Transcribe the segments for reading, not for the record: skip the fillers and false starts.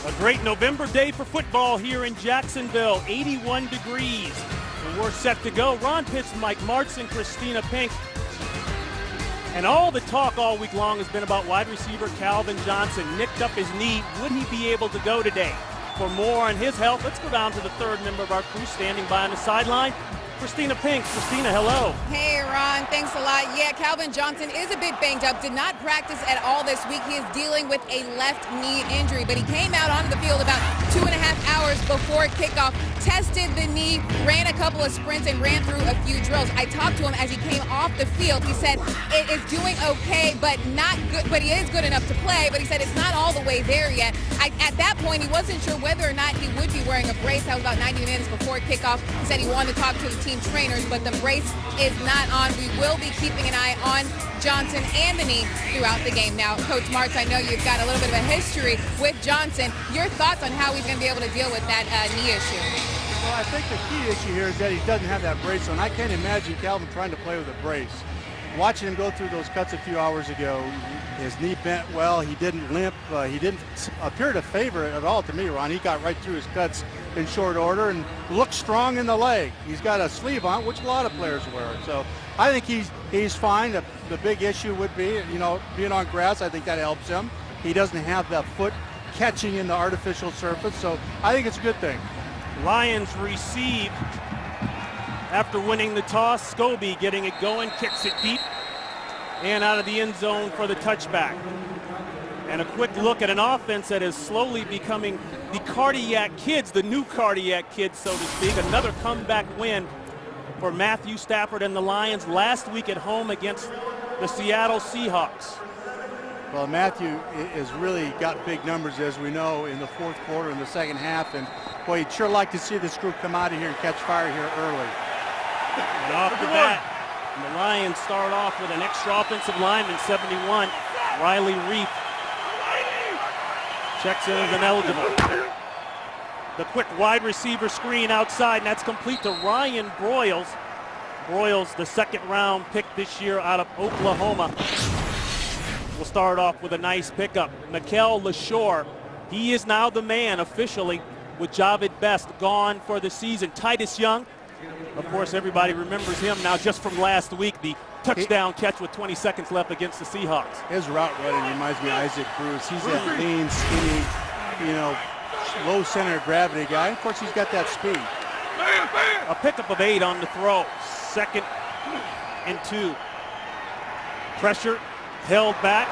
A great November day for football here in Jacksonville, 81 degrees. And we're set to go. Ron Pitts, Mike Martz, and Christina Pink. And all the talk all week long has been about wide receiver Calvin Johnson. Nicked up his knee. Would he be able to go today? For more on his health, let's go down to the third member of our crew standing by on the sideline. Christina Pink. Christina, hello. Hey, Ron. Thanks a lot. Yeah, Calvin Johnson is a bit banged up. Did not practice at all this week. He is dealing with a left knee injury, but he came out onto the field about 2.5 hours before kickoff, tested the knee, ran a couple of sprints, and ran through a few drills. I talked to him as he came off the field. He said it is doing okay, but not good. But he is good enough to play, but he said it's not all the way there yet. At that point, he wasn't sure whether or not he would be wearing a brace. That was about 90 minutes before kickoff. He said he wanted to talk to the team trainers, but the brace is not on. We will be keeping an eye on Johnson and the knee throughout the game. Now, Coach Martz, I know you've got a little bit of a history with Johnson. Your thoughts on how he's going to be able to deal with that knee issue? Well, I think the key issue here is that he doesn't have that brace on. I can't imagine Calvin trying to play with a brace. Watching him go through those cuts a few hours ago, his knee bent well. He didn't limp. He didn't appear to favor it at all to me, Ron. He got right through his cuts in short order and looked strong in the leg. He's got a sleeve on, which a lot of players wear. So I think he's fine. The big issue would be, being on grass. I think that helps him. He doesn't have that foot catching in the artificial surface. So I think it's a good thing. Lions receive after winning the toss. Scobie getting it going, kicks it deep and out of the end zone for the touchback. And a quick look at an offense that is slowly becoming the cardiac kids, the new cardiac kids, so to speak. Another comeback win for Matthew Stafford and the Lions last week at home against the Seattle Seahawks. Well, Matthew has really got big numbers, as we know, in the fourth quarter and the second half. And, boy, you'd sure like to see this group come out of here and catch fire here early. And off the bat, the Lions start off with an extra offensive lineman, 71, Riley Reef. Checks in as ineligible. The quick wide receiver screen outside, and that's complete to Ryan Broyles. Broyles, the second-round pick this year out of Oklahoma. We'll start off with a nice pickup. Mikel LaShore, he is now the man officially with Javid Best gone for the season. Titus Young, of course, everybody remembers him now just from last week, the touchdown catch with 20 seconds left against the Seahawks. His route running reminds me of Isaac Bruce. He's that lean, skinny, low center of gravity guy. Of course, he's got that speed. A pickup of 8 on the throw. 2nd and 2. Pressure held back,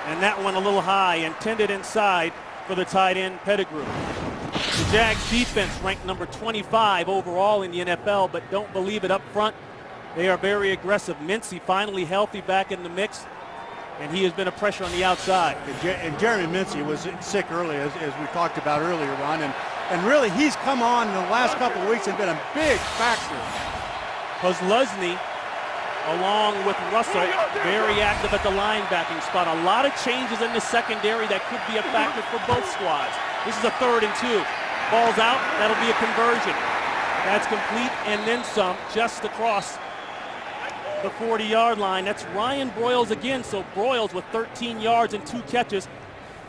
and that one a little high, intended inside for the tight end Pettigrew. The Jags defense ranked number 25 overall in the NFL, but don't believe it up front. They are very aggressive. Mincy finally healthy back in the mix, and he has been a pressure on the outside. And Jeremy Mincy was sick early, as we talked about earlier, Ron, and really he's come on in the last couple of weeks and been a big factor. Kozlowski, along with Russell, very active at the linebacking spot. A lot of changes in the secondary that could be a factor for both squads. This is a 3rd and 2. Ball's out, that'll be a conversion. That's complete and then some, just across the 40-yard line. That's Ryan Broyles again, so Broyles with 13 yards and 2 catches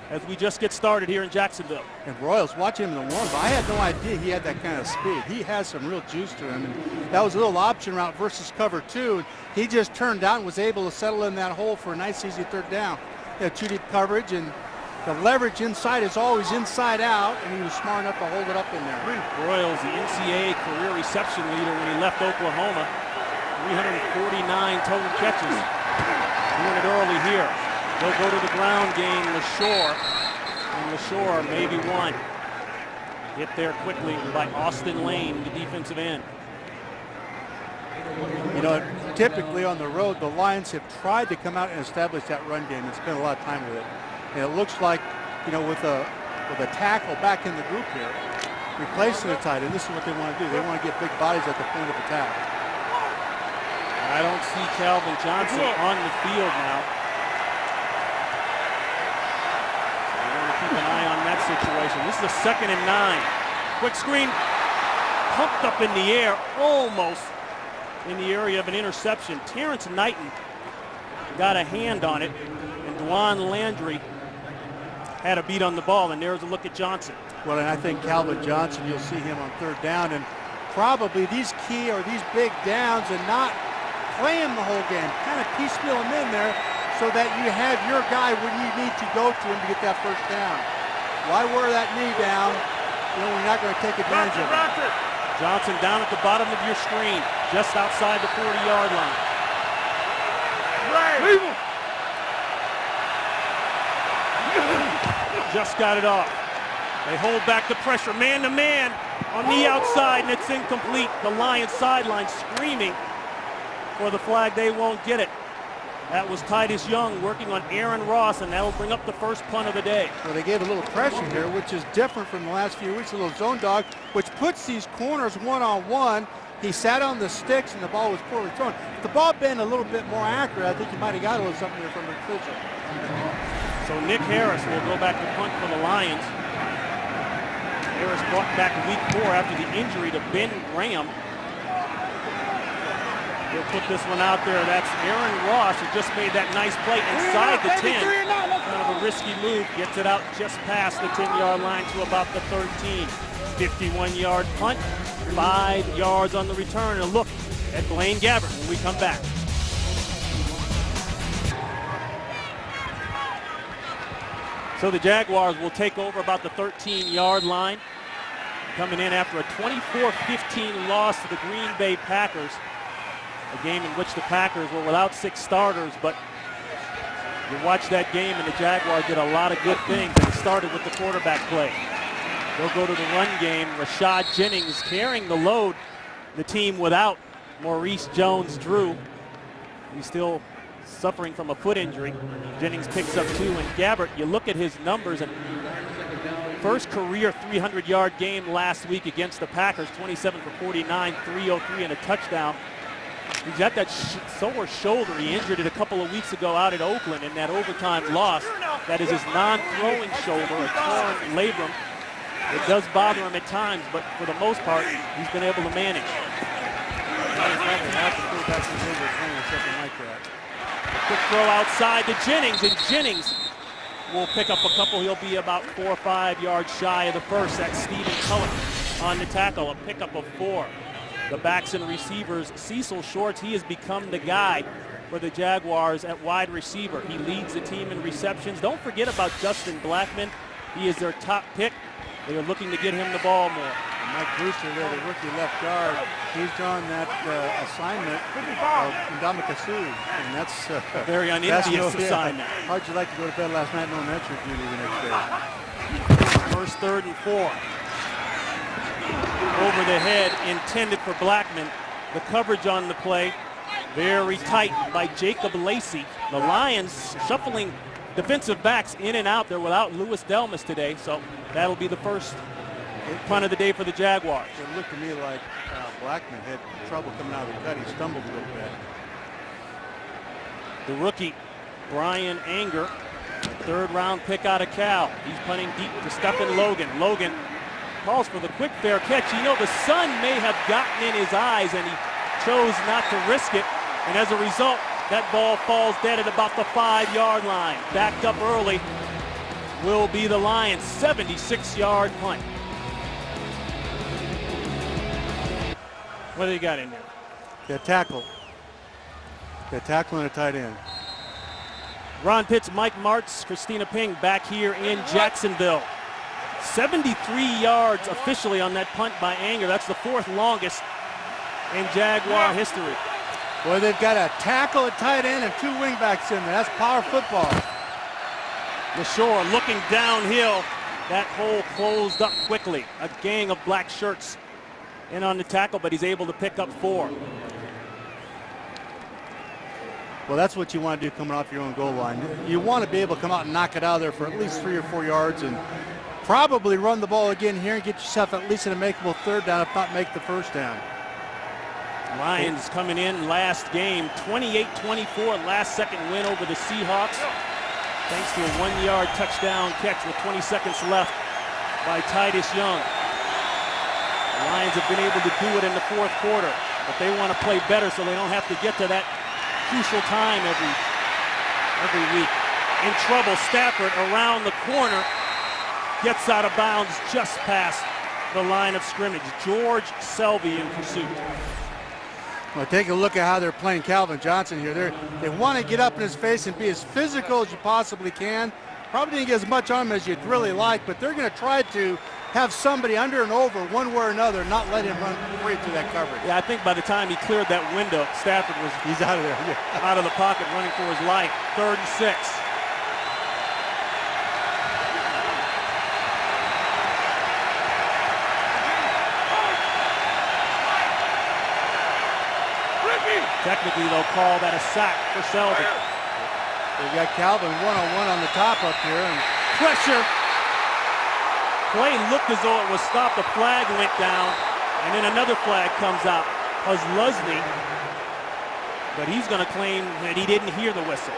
as we just get started here in Jacksonville. And Broyles, watching him in the warm-up, I had no idea he had that kind of speed. He has some real juice to him, and that was a little option route versus cover 2. He just turned out and was able to settle in that hole for a nice, easy 3rd down. He had 2 deep coverage, and the leverage inside is always inside out, and he was smart enough to hold it up in there. Broyles, the NCAA career reception leader when he left Oklahoma. 349 total catches. Doing it early here. They'll go to the ground game, LaShore. And LaShore maybe one. Hit there quickly by Austin Lane, the defensive end. Typically on the road, the Lions have tried to come out and establish that run game and spend a lot of time with it. And it looks like, with a tackle back in the group here, replacing the tight end, this is what they want to do. They want to get big bodies at the point of attack. I don't see Calvin Johnson on the field now. So we want to keep an eye on that situation. This is a 2nd and 9. Quick screen, pumped up in the air, almost in the area of an interception. Terrence Knighton got a hand on it, and Dwan Landry had a beat on the ball, and there's a look at Johnson. Well, and I think Calvin Johnson, you'll see him on third down, and probably these key or these big downs and not play him the whole game, kind of piecemeal him in there so that you have your guy when you need to go to him to get that first down. Why wear that knee down? You know, you're not going to take advantage of it. Johnson down at the bottom of your screen, just outside the 40-yard line. Just got it off. They hold back the pressure, man-to-man on the outside, and it's incomplete. The Lions sideline screaming for the flag. They won't get it. That was Titus Young working on Aaron Ross, and that'll bring up the first punt of the day. Well, they gave a little pressure here, which is different from the last few weeks, a little zone dog, which puts these corners one-on-one. He sat on the sticks, and the ball was poorly thrown. If the ball been a little bit more accurate, I think you might have got a little something there from McPherson. So Nick Harris will go back to punt for the Lions. Harris brought back week 4 after the injury to Ben Graham. He'll put this one out there. That's Aaron Ross, who just made that nice play inside the 10. Kind of a risky move. Gets it out just past the 10-yard line to about the 13. 51-yard punt, 5 yards on the return. And look at Blaine Gabbert when we come back. So the Jaguars will take over about the 13-yard line, coming in after a 24-15 loss to the Green Bay Packers, a game in which the Packers were without 6 starters, but you watch that game and the Jaguars did a lot of good things, and it started with the quarterback play. They'll go to the run game. Rashad Jennings carrying the load, the team without Maurice Jones-Drew. He's still suffering from a foot injury. Jennings picks up 2, and Gabbert, you look at his numbers, and first career 300-yard game last week against the Packers, 27 for 49, 303 and a touchdown. He's got that sore shoulder. He injured it a couple of weeks ago out at Oakland in that overtime loss. That is his non-throwing shoulder, a torn labrum. It does bother him at times, but for the most part, he's been able to manage. Quick throw outside to Jennings, and Jennings will pick up a couple. He'll be about 4 or 5 yards shy of the first. That's Stephen Cullen on the tackle, a pickup of 4. The backs and receivers, Cecil Shorts, he has become the guy for the Jaguars at wide receiver. He leads the team in receptions. Don't forget about Justin Blackmon. He is their top pick. They are looking to get him the ball more. And Mike Brewster there, the rookie left guard, he's drawn that assignment of Ndamukong Suh, and that's a very un-Indian assignment. How'd you like to go to bed last night knowing that's your duty the next day? First 3rd and 4. Over the head, intended for Blackmon. The coverage on the play, very tight by Jacob Lacey. The Lions shuffling defensive backs in and out. They're without Louis Delmas today, so that'll be the first punt of the day for the Jaguars. It looked to me like Blackmon had trouble coming out of the cut. He stumbled a little bit. The rookie, Brian Anger, 3rd-round pick out of Cal. He's punting deep to Stephen Logan. Logan calls for the quick fair catch. You know, the sun may have gotten in his eyes, and he chose not to risk it. And as a result, that ball falls dead at about the 5-yard line. Backed up early will be the Lions' 76-yard punt. What do you got in there? Got tackle. Got tackle and a tight end. Ron Pitts, Mike Martz, Christina Ping back here in Jacksonville. 73 yards officially on that punt by Anger. That's the 4th longest in Jaguar history. Boy, they've got a tackle, a tight end, and 2 wingbacks in there. That's power football. LaShore looking downhill. That hole closed up quickly. A gang of black shirts in on the tackle, but he's able to pick up 4. Well, that's what you want to do coming off your own goal line. You want to be able to come out and knock it out of there for at least 3 or 4 yards and probably run the ball again here and get yourself at least an makeable 3rd down, if not make the 1st down. Lions coming in last game, 28-24, last-second win over the Seahawks, thanks to a 1-yard touchdown catch with 20 seconds left by Titus Young. The Lions have been able to do it in the 4th quarter, but they want to play better so they don't have to get to that crucial time every week. in trouble. Stafford around the corner, gets out of bounds just past the line of scrimmage. George Selvey in pursuit. Well, take a look at how they're playing Calvin Johnson here. They want to get up in his face and be as physical as you possibly can. Probably didn't get as much on him as you'd really like, but they're going to try to have somebody under and over one way or another, not let him run free through that coverage. Yeah, I think by the time he cleared that window, Stafford was he's out of there. Yeah. Out of the pocket, running for his life. 3rd and 6. Technically, they'll call that a sack for Selvey. They've got Calvin one-on-one on the top up here, and pressure. Play looked as though it was stopped. The flag went down, and then another flag comes out. Lusney, but he's going to claim that he didn't hear the whistle.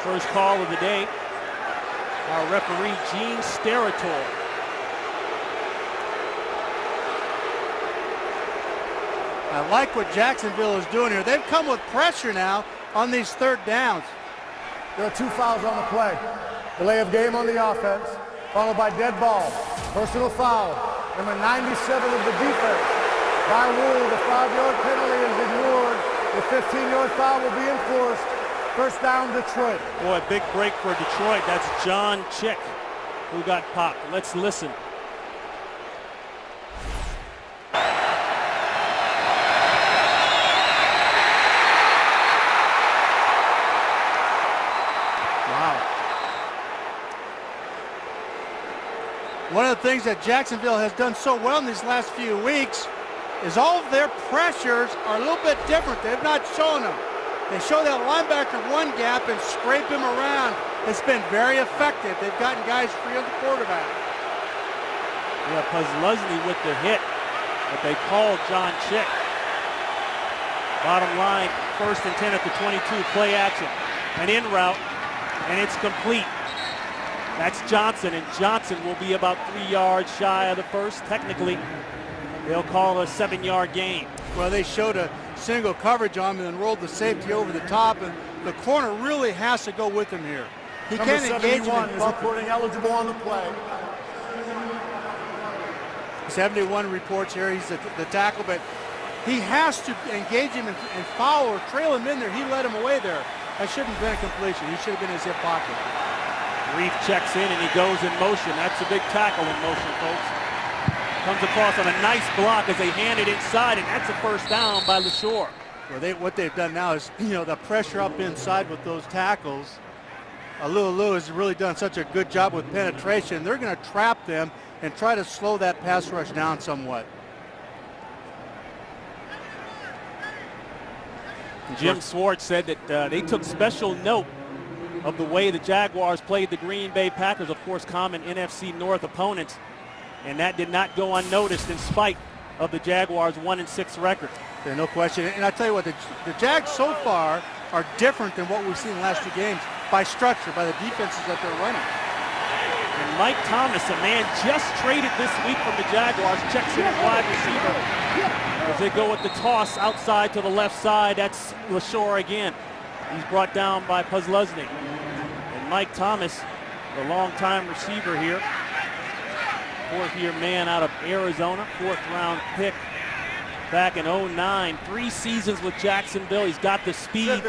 First call of the day. Our referee, Gene Steratore. I like what Jacksonville is doing here. They've come with pressure now on these 3rd downs. There are 2 fouls on the play. Delay of game on the offense, followed by dead ball. Personal foul, number 97 of the defense. By rule, the 5-yard penalty is ignored. The 15-yard foul will be enforced. First down, Detroit. Boy, big break for Detroit. That's John Chick who got popped. Let's listen. One of the things that Jacksonville has done so well in these last few weeks is all of their pressures are a little bit different. They've not shown them. They show that linebacker one gap and scrape him around. It's been very effective. They've gotten guys free of the quarterback. Yeah, Lusney with the hit, but they called John Chick. Bottom line, 1st and 10 at the 22, play action. An in route, and it's complete. That's Johnson, and Johnson will be about 3 yards shy of the first. Technically, they'll call a 7-yard gain. Well, they showed a single coverage on him and then rolled the safety over the top, and the corner really has to go with him here. He can't engage him. Is reporting eligible on the play. 71 reports here. He's the tackle, but he has to engage him and foul or trail him in there. He let him away there. That shouldn't have been a completion. He should have been in his hip pocket. Reef checks in and he goes in motion. That's a big tackle in motion, folks. Comes across on a nice block as they hand it inside, and that's a first down by LaShore. Well, what they've done now is, the pressure up inside with those tackles. Lou has really done such a good job with penetration. They're going to trap them and try to slow that pass rush down somewhat. Jim Schwartz said that they took special note of the way the Jaguars played the Green Bay Packers, of course, common NFC North opponents, and that did not go unnoticed in spite of the Jaguars' 1-6 record. Yeah, no question. And I tell you what, the Jags so far are different than what we've seen in the last 2 games by structure, by the defenses that they're running. And Mike Thomas, a man just traded this week from the Jaguars, checks in at wide receiver. As they go with the toss outside to the left side, that's LaShore again. He's brought down by Lusney. And Mike Thomas, the longtime receiver here, 4th-year man out of Arizona, 4th-round pick back in 09. 3 seasons with Jacksonville. He's got the speed.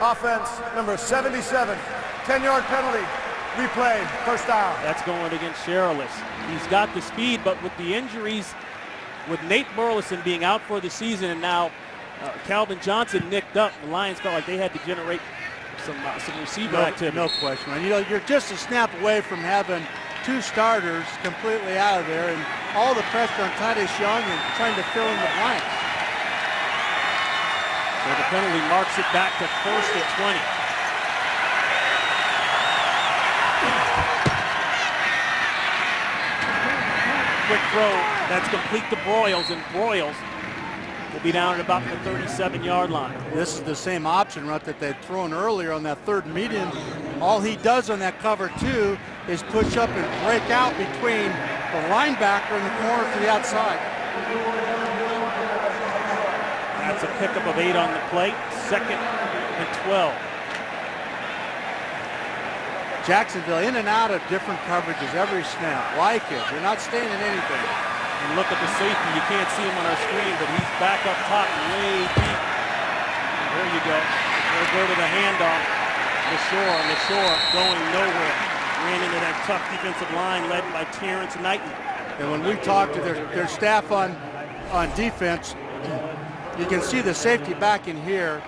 Offense, number 77, 10-yard penalty. Replay, first down. That's going against Sherrillis. He's got the speed, but with the injuries, with Nate Burleson being out for the season and now Calvin Johnson nicked up, the Lions felt like they had to generate some receiver activity. No question, man. You're just a snap away from having 2 starters completely out of there, and all the pressure on Titus Young and trying to fill in the blanks. So the penalty marks it back to 1st and 20. Quick throw that's complete to Broyles, and Broyles will be down at about the 37-yard line. This is the same option route that they'd thrown earlier on that 3rd medium. All he does on that cover 2 is push up and break out between the linebacker and the corner to the outside. That's That's a pickup of 8 on the play. 2nd and 12. Jacksonville in and out of different coverages every snap. Like it. They're not staying in anything. And look at the safety. You can't see him on our screen, but he's back up top way deep. There you go. They'll go to the handoff. LaShore going nowhere. Ran into that tough defensive line led by Terrence Knighton. And when we talk to their staff on defense, you can see the safety back in here.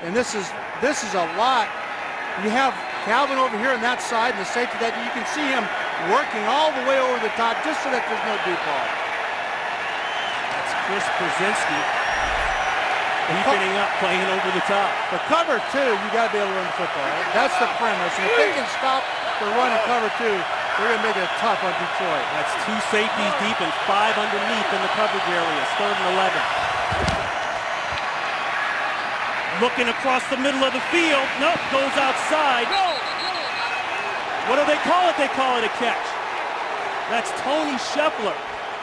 And this is a lot. You have Calvin over here on that side and the safety that you can see him working all the way over the top just so that there's no deep ball. That's Chris Brzezinski deepening up, playing over the top. For cover 2, you got to be able to run the football. That's the premise. And if they can stop the run of cover 2, they're going to make it tough on Detroit. That's 2 safeties deep and 5 underneath in the coverage areas. 3rd and 11. Looking across the middle of the field. Nope, goes outside. What do they call it? They call it a catch. That's Tony Scheffler,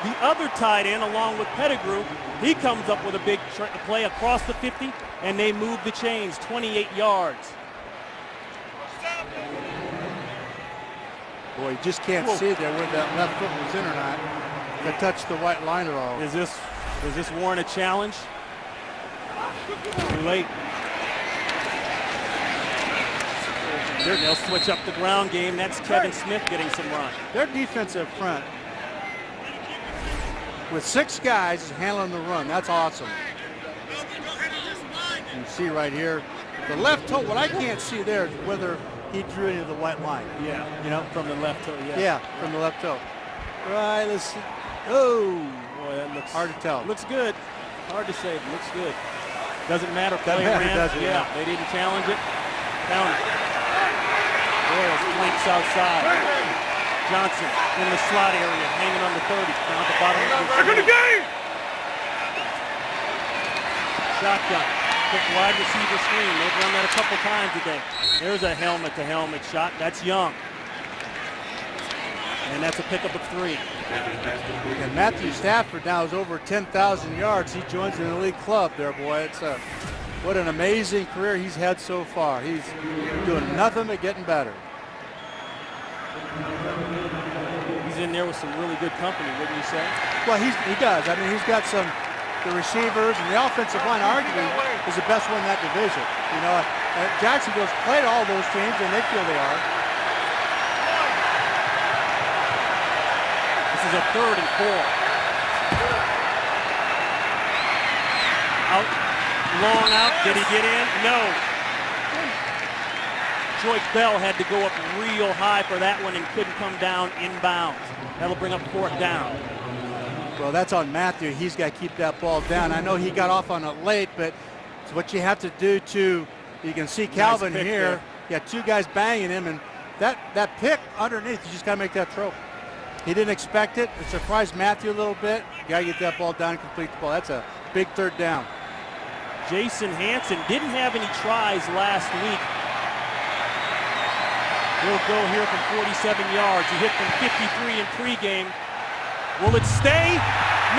the other tight end, along with Pettigrew. He comes up with a big play across the 50, and they move the chains 28 yards. Boy, you just can't see there whether that left foot was in or not. That touched the white line at all. Does this warrant a challenge? Too late. They'll switch up the ground game. That's Kevin Smith getting some run. Their defensive front, with 6 guys, is handling the run. That's awesome. You can see right here, the left toe, what I can't see there is whether he drew into the white line. Yeah, you know, from the left toe, yeah. Yeah, from the left toe. Right, let's see. Oh, boy, that looks hard to tell. Looks good. Hard to say, but looks good. Doesn't matter. Play Doesn't matter, ran. does it? Yeah, they didn't challenge it. Counter. Royals blinks outside. Johnson in the slot area, hanging on the 30, down at the bottom of the game. Shotgun. Quick wide receiver screen. They've run that a couple times today. There's a helmet-to-helmet shot. That's Young. And that's a pickup of 3. And Matthew Stafford now is over 10,000 yards. He joins an elite club there, boy. What an amazing career he's had so far. He's doing nothing but getting better. He's in there with some really good company, wouldn't you say? Well, he does. I mean, he's got the receivers and the offensive line arguably is the best one in that division. You know, Jacksonville's played all those teams and they feel they are. This is a 3rd and 4. Out. Long out. Did he get in? No. Joyce Bell had to go up real high for that one and couldn't come down inbounds. That'll bring up 4th down. Well, that's on Matthew. He's got to keep that ball down. I know he got off on it late, but it's what you have to do to, you can see Calvin nice here. There. You got 2 guys banging him, and that pick underneath, you just got to make that throw. He didn't expect it. It surprised Matthew a little bit. You got to get that ball down and complete the ball. That's a big 3rd down. Jason Hanson didn't have any tries last week. He'll go here from 47 yards. He hit from 53 in pregame. Will it stay?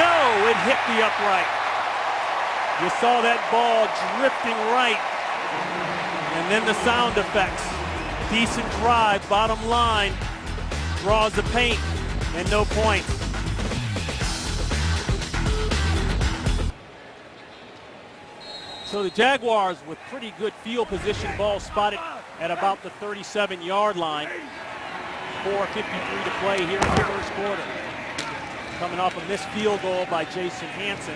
No, it hit the upright. You saw that ball drifting right. And then the sound effects. Decent drive, bottom line. Draws the paint, and no points. So the Jaguars with pretty good field position, ball spotted at about the 37-yard line. 4:53 to play here in the first quarter. Coming off a missed field goal by Jason Hanson.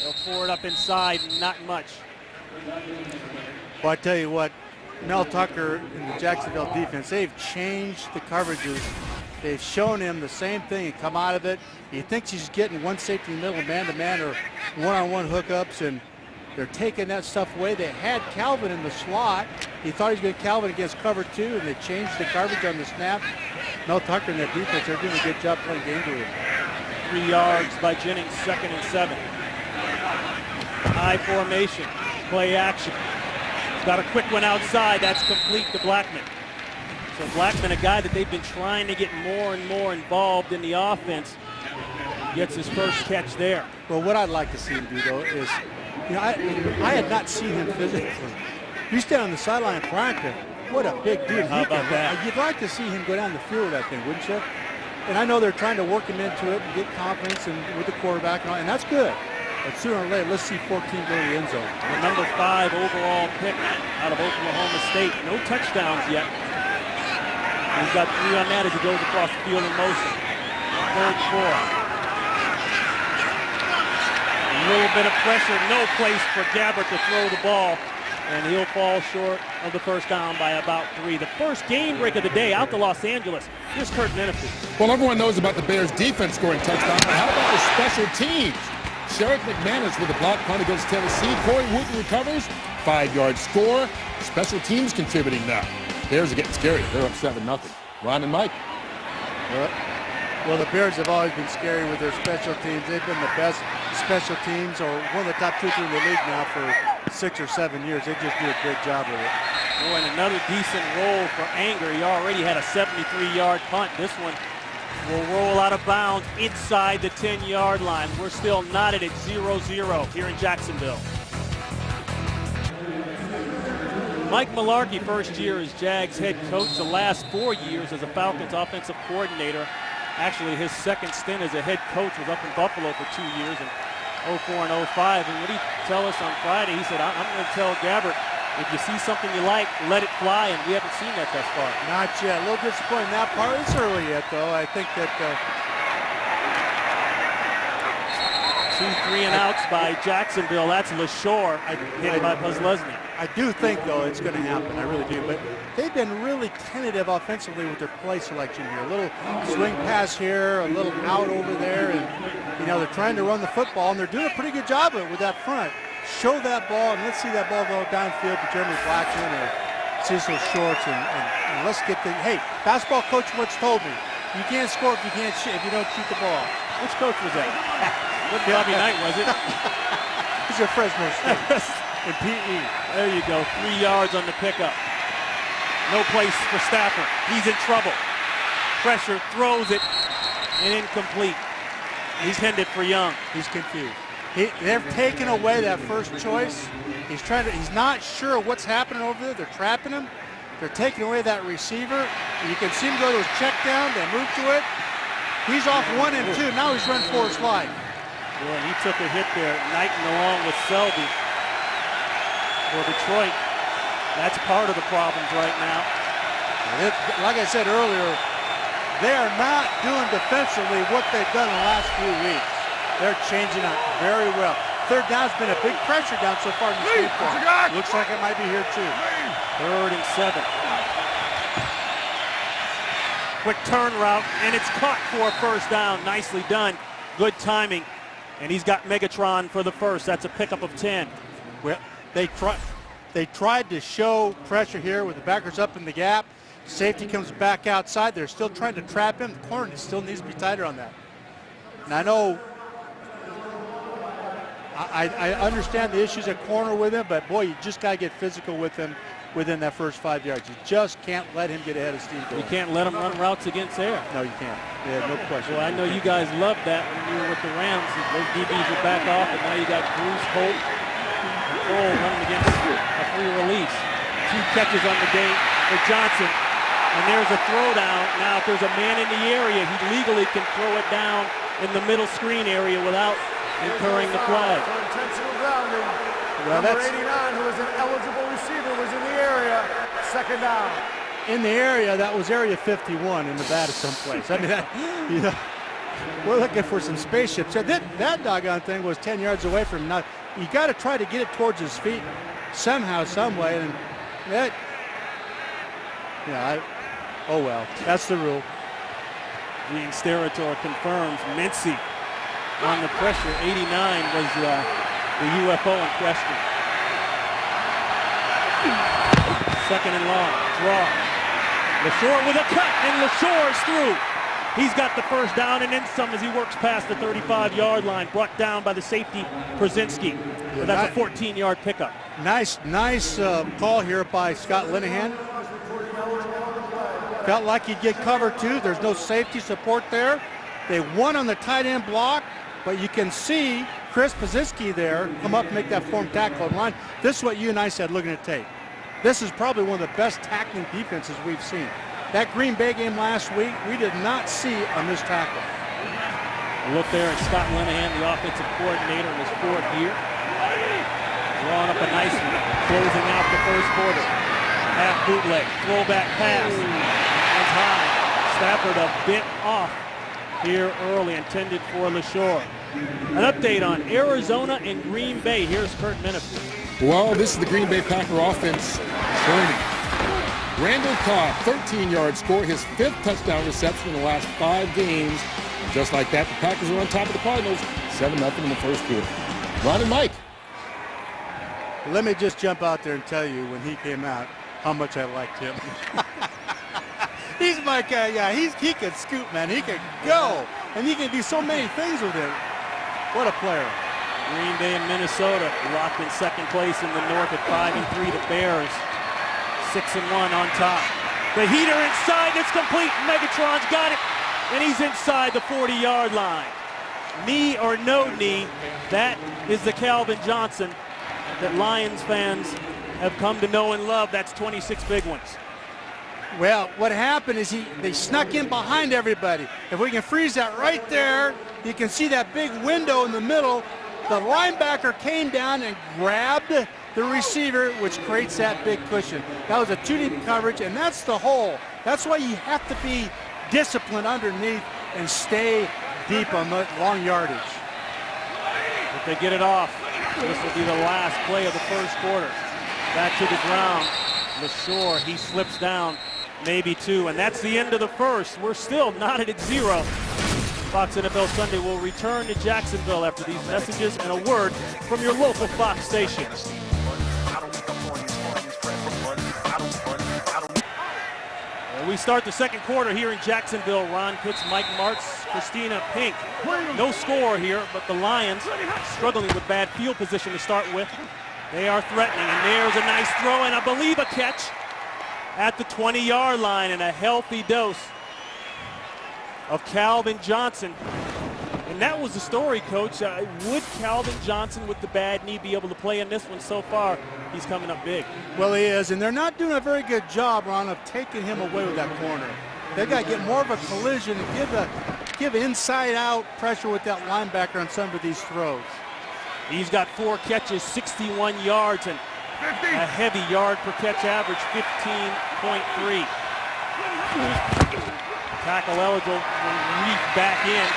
They'll pour it up inside, not much. Well, I tell you what, Mel Tucker and the Jacksonville defense, they've changed the coverages. They've shown him the same thing and come out of it. He thinks he's getting one safety in the middle, man-to-man or one-on-one hookups, and they're taking that stuff away. They had Calvin in the slot. He thought he was going to Calvin against cover 2, and they changed the coverage on the snap. Mel Tucker and their defense, they're doing a good job playing game to him. 3 yards by Jennings, 2nd and 7. High formation, play action. Got a quick one outside, that's complete to Blackman. So Blackman, a guy that they've been trying to get more and more involved in the offense, gets his first catch there. Well, what I'd like to see him do, though, is, I had not seen him physically. You stand on the sideline in practice, what a big dude. How about that? You'd like to see him go down the field with that thing, wouldn't you? And I know they're trying to work him into it and get confidence and with the quarterback, and that's good. But sooner or later, let's see 14 go to the end zone. The number 5 overall pick out of Oklahoma State. No touchdowns yet. He's got 3 on that as he goes across the field in motion. 3rd and 4. A little bit of pressure, no place for Gabbert to throw the ball, and he'll fall short of the first down by about 3. The first game break of the day out to Los Angeles. Here's Kurt Menefee. Well, everyone knows about the Bears' defense scoring touchdowns, but how about the special teams? Sherrick McManus with a block punt against Tennessee. Corey Wooten recovers. 5-yard score. Special teams contributing now. Bears are getting scary. They're up 7-0. Ron and Mike. Well, the Bears have always been scary with their special teams. They've been the best special teams, or one of the top 2 or 3 in the league now for 6 or 7 years. They just do a great job with it. Oh, and another decent roll for Anger. He already had a 73-yard punt. This one will roll out of bounds inside the 10-yard line. We're still knotted at 0-0 here in Jacksonville. Mike Mularkey, first year as Jags head coach, the last 4 years as a Falcons offensive coordinator. Actually, his second stint as a head coach was up in Buffalo for 2 years in 04 and 05. And what did he tell us on Friday? He said, I'm going to tell Gabbert, if you see something you like, let it fly, and we haven't seen that thus far. Not yet. A little disappointing in that part. It's early yet, though. I think that 2 3-and-outs by Jacksonville. That's LaShore hit by Puslesny. I do think, though, it's going to happen. I really do. But they've been really tentative offensively with their play selection here. A little swing pass here, a little out over there. And, they're trying to run the football, and they're doing a pretty good job of it with that front. Show that ball, and let's see that ball go downfield to Jeremy Blackman or Cecil Shorts, and let's get the. Hey, basketball coach once told me, you can't score if you don't shoot the ball. Which coach was that? What Bobby Knight was it? He's your Fresno State in PE. There you go, 3 yards on the pickup. No place for Stafford. He's in trouble. Pressure, throws it, and incomplete. He's intended for Young. He's confused. They're taking away that first choice. He's not sure what's happening over there. They're trapping him. They're taking away that receiver. You can see him go to his check down. They move to it. He's off 1 and 2. Now he's running for his life. Well, he took a hit there, Knighton along with Selby for Detroit. That's part of the problems right now. Like I said earlier, they are not doing defensively what they've done in the last few weeks. They're changing up very well. Third down's been a big pressure down so far in this game. Looks like it might be here too. 3rd and 7. Quick turn route, and it's caught for a first down. Nicely done. Good timing. And he's got Megatron for the first. That's a pickup of 10. Well, they tried to show pressure here with the backers up in the gap. Safety comes back outside. They're still trying to trap him. The corner still needs to be tighter on that. And I know I understand the issues at corner with him, but boy, you just got to get physical with him within that first 5 yards. You just can't let him get ahead of Steve Doyle. You can't let him run routes against air. No, you can't. Yeah, no question. Well, I know you guys loved that when you were with the Rams. Those DBs were back off, and now you got Bruce Holt and Cole running against a free release. 2 catches on the game for Johnson. And there's a throwdown. Now, if there's a man in the area, he legally can throw it down in the middle screen area without incurring the flag. For intentional grounding. Well, Number 89, who was an eligible receiver, was in the area. 2nd down. In the area, that was Area 51 in Nevada someplace. I mean, we're looking for some spaceships. That doggone thing was 10 yards away from him. Now, you got to try to get it towards his feet somehow, some way. And that, oh well, that's the rule. Ian Sterator confirms Mincy on the pressure. 89 was the UFO in question. 2nd and long. Draw. LaShore with a cut, and LaShore's through. He's got the first down and then some as he works past the 35-yard line. Brought down by the safety, Brzezinski. But that's a 14-yard pickup. Nice call here by Scott Linehan. Felt like he'd get cover too. There's no safety support there. They won on the tight end block, but you can see Chris Pazitsky there come up and make that form tackle on line. This is what you and I said looking at tape. This is probably one of the best tackling defenses we've seen. That Green Bay game last week, we did not see a missed tackle. Look there at Scott Linehan, the offensive coordinator in his 4th year. Drawing up a nice one, closing out the first quarter. Half bootleg, throwback pass. And high. Stafford a bit off here early, intended for LaShore. An update on Arizona and Green Bay. Here's Kurt Menefee. Well, this is the Green Bay Packer offense turning. Randall Cobb, 13-yard score, his 5th touchdown reception in the last 5 games. And just like that, the Packers are on top of the Cardinals, 7-0 in the first quarter. Ron and Mike. Let me just jump out there and tell you when he came out how much I liked him. He's my guy. Yeah, he can scoop, man. He can go, and he can do so many things with it. What a player. Green Bay and Minnesota locked in second place in the North at 5-3. The Bears 6-1 on top. The heater inside, it's complete. Megatron's got it, and he's inside the 40-yard line. Knee or no knee, that is the Calvin Johnson that Lions fans have come to know and love. That's 26 big ones. Well, what happened is they snuck in behind everybody. If we can freeze that right there, you can see that big window in the middle. The linebacker came down and grabbed the receiver, which creates that big cushion. That was a 2-deep coverage, and that's the hole. That's why you have to be disciplined underneath and stay deep on the long yardage. If they get it off, this will be the last play of the first quarter. Back to the ground. LaShore, he slips down, maybe 2, and that's the end of the first. We're still knotted at 0. Fox NFL Sunday will return to Jacksonville after these messages and a word from your local Fox station. We start the second quarter here in Jacksonville. Ron Pitts, Mike Martz, Christina Pink. No score here, but the Lions struggling with bad field position to start with. They are threatening, and there's a nice throw and I believe a catch at the 20-yard line, and a healthy dose of Calvin Johnson. And that was the story, Coach. Would Calvin Johnson with the bad knee be able to play in this one? So far, he's coming up big. Well, he is, and they're not doing a very good job, Ron, of taking him away with that corner. They've got to get more of a collision and give inside-out pressure with that linebacker on some of these throws. He's got 4 catches, 61 yards, and a heavy yard per catch average, 15.3. Tackle eligible, will reach back in.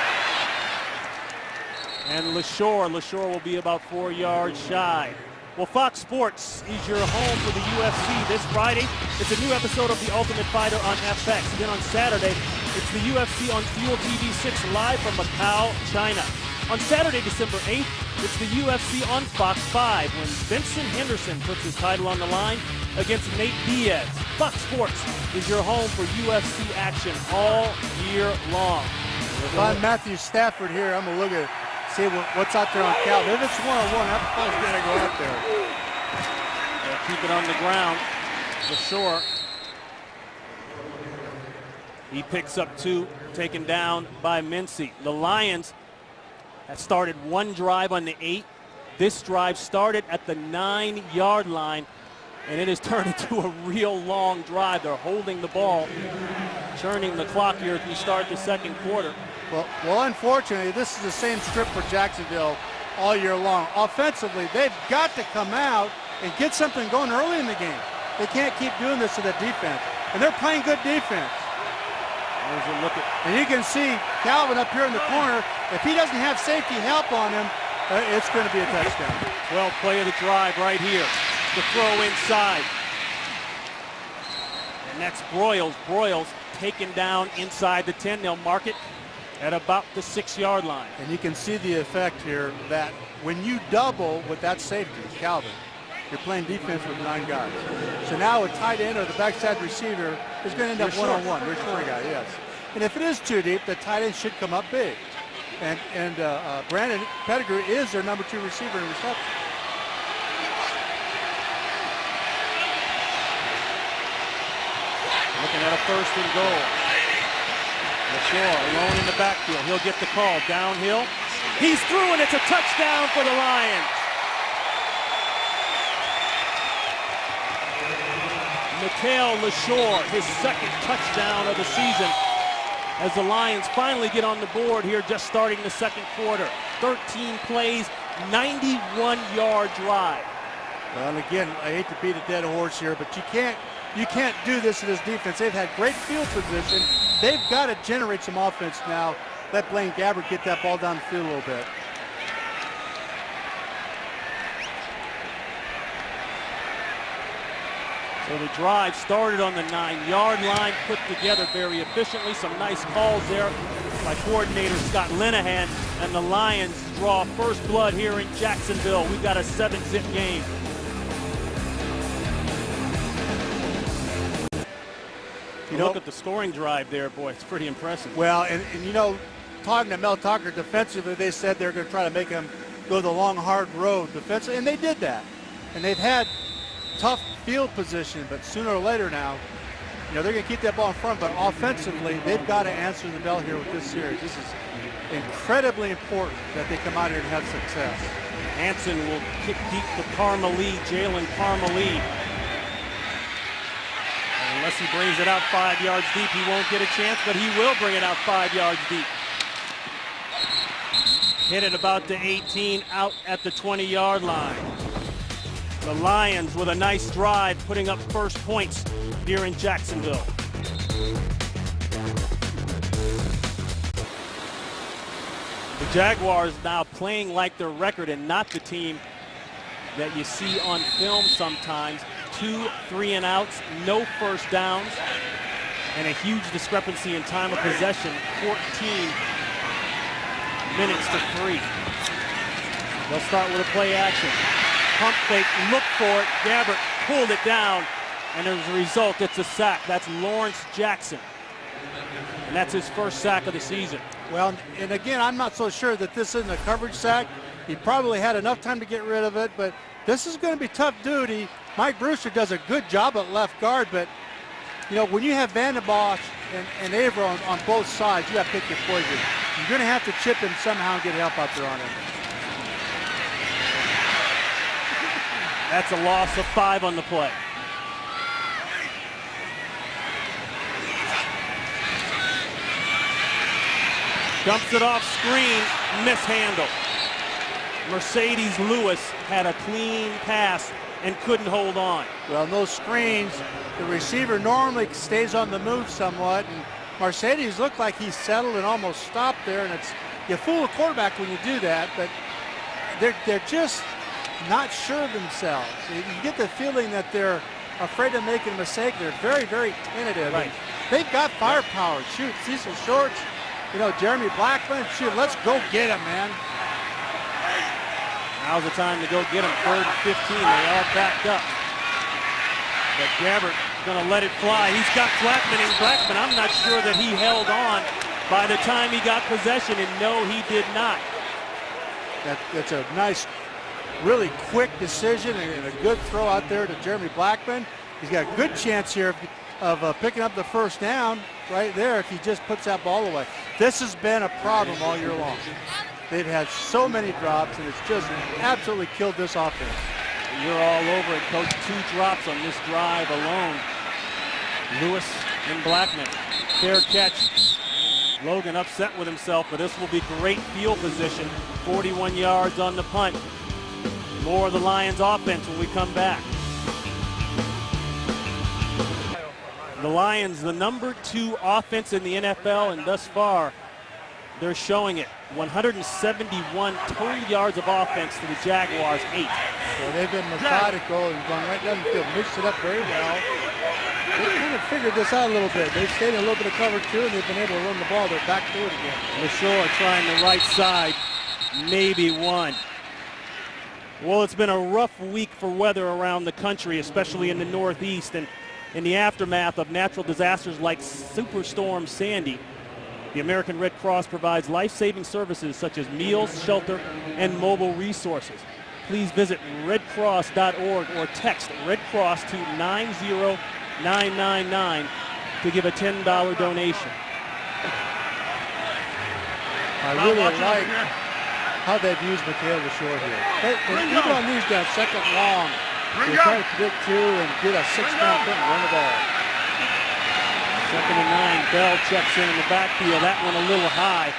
And LaShore will be about 4 yards shy. Well, Fox Sports is your home for the UFC this Friday. It's a new episode of The Ultimate Fighter on FX. Then on Saturday, it's the UFC on Fuel TV 6 live from Macau, China. On Saturday, December 8th, it's the UFC on Fox 5 when Vincent Henderson puts his title on the line against Nate Diaz. Fox Sports is your home for UFC action all year long. If I'm Matthew Stafford here, I'm going to look at see what's out there on Calvin. If it's one-on-one, that ball's going to go out there. They'll keep it on the ground. LaShore. He picks up 2, taken down by Mincy. The Lions have started one drive on the 8. This drive started at the 9-yard line, and it has turned into a real long drive. They're holding the ball, churning the clock here as we start the second quarter. Well, unfortunately, this is the same script for Jacksonville all year long. Offensively, they've got to come out and get something going early in the game. They can't keep doing this to the defense, and they're playing good defense. There's a look at, and you can see Calvin up here in the corner. If he doesn't have safety help on him, it's going to be a touchdown. 12th play of the drive right here. The throw inside. And that's Broyles. Broyles taken down inside the 10. They'll mark it at about the 6-yard line. And you can see the effect here that when you double with that safety, Calvin, you're playing defense with 9 guys. So now a tight end or the backside receiver is going to end up one-on-one. Your short guy, yes. And if it is too deep, the tight end should come up big. And Brandon Pettigrew is their number 2 receiver in reception. Looking at a 1st and goal. LaShore alone in the backfield. He'll get the call. Downhill. He's through, and it's a touchdown for the Lions. Mikhail LaShore, his second touchdown of the season, as the Lions finally get on the board here just starting the second quarter. 13 plays, 91-yard drive. Well, and again, I hate to beat a dead horse here, but you can't do this to this defense. They've had great field position. They've got to generate some offense now. Let Blaine Gabbert get that ball down the field a little bit. So the drive started on the 9-yard line, put together very efficiently. Some nice calls there by coordinator Scott Linehan, and the Lions draw first blood here in Jacksonville. We've got a 7-zip game. Look at the scoring drive there, boy. It's pretty impressive. Well, and you know, talking to Mel Tucker defensively, they said they're going to try to make him go the long, hard road defensively, and they did that. And they've had tough field position, but sooner or later now, you know, they're going to keep that ball in front, but offensively, they've got to answer the bell here with this series. This is incredibly important that they come out here and have success. Hansen will kick deep to Parmalee, Jalen Parmalee. Unless he brings it out 5 yards deep, he won't get a chance, but he will bring it out 5 yards deep. Hit it about the 18, out at the 20-yard line. The Lions with a nice drive, putting up first points here in Jacksonville. The Jaguars now playing like their record and not the team that you see on film sometimes. 2 3-and-outs, no first downs, and a huge discrepancy in time of possession, 14 minutes to 3. They'll start with a play action. Pump fake, look for it. Gabbert pulled it down, and as a result, it's a sack. That's Lawrence Jackson, and that's his first sack of the season. Well, and again, I'm not so sure that this isn't a coverage sack. He probably had enough time to get rid of it, but this is going to be tough duty. Mike Brewster does a good job at left guard, but, you know, when you have Van der Bosch and Averill on both sides, you have to pick your poison. You're going to have to chip him somehow and get help out there on him. That's a loss of 5 on the play. Dumps it off screen, mishandle. Mercedes Lewis had a clean pass and couldn't hold on. Well, in those screens, the receiver normally stays on the move somewhat, and Mercedes looked like he settled and almost stopped there, and you fool a quarterback when you do that, but they're just not sure of themselves. You get the feeling that they're afraid of making a mistake. They're very, very tentative. Right. They've got firepower. Shoot, Cecil Shorts, you know, Jeremy Blackman, shoot, let's go get him, man. Now's the time to go get him. 3rd and 15. They all backed up. But Gabbert going to let it fly. He's got Blackman, and Blackman, I'm not sure that he held on by the time he got possession, and no, he did not. That's a nice, really quick decision and a good throw out there to Jeremy Blackman. He's got a good chance here of picking up the first down right there if he just puts that ball away. This has been a problem all year long. They've had so many drops, and it's just absolutely killed this offense. You're all over it, Coach. 2 drops on this drive alone. Lewis and Blackman. Fair catch. Logan upset with himself, but this will be great field position. 41 yards on the punt. More of the Lions offense when we come back. The Lions, the number 2 offense in the NFL, and thus far, they're showing it. 171 total yards of offense to the Jaguars, 8. So they've been methodical and gone right down the field, mixed it up very well. They kind of figured this out a little bit. They've stayed in a little bit of cover 2, and they've been able to run the ball. They're back to it again. LaShore trying the right side, maybe 1. Well, it's been a rough week for weather around the country, especially in the Northeast, and in the aftermath of natural disasters like Superstorm Sandy. The American Red Cross provides life-saving services such as meals, shelter, and mobile resources. Please visit redcross.org or text Red Cross to 90999 to give a $10 donation. I really like how they've used Mikhail LaShore here. Even on these guys, second long, they try to predict two and get a six-man foot and run the ball. 2nd and 9. Bell checks in the backfield. That one a little high.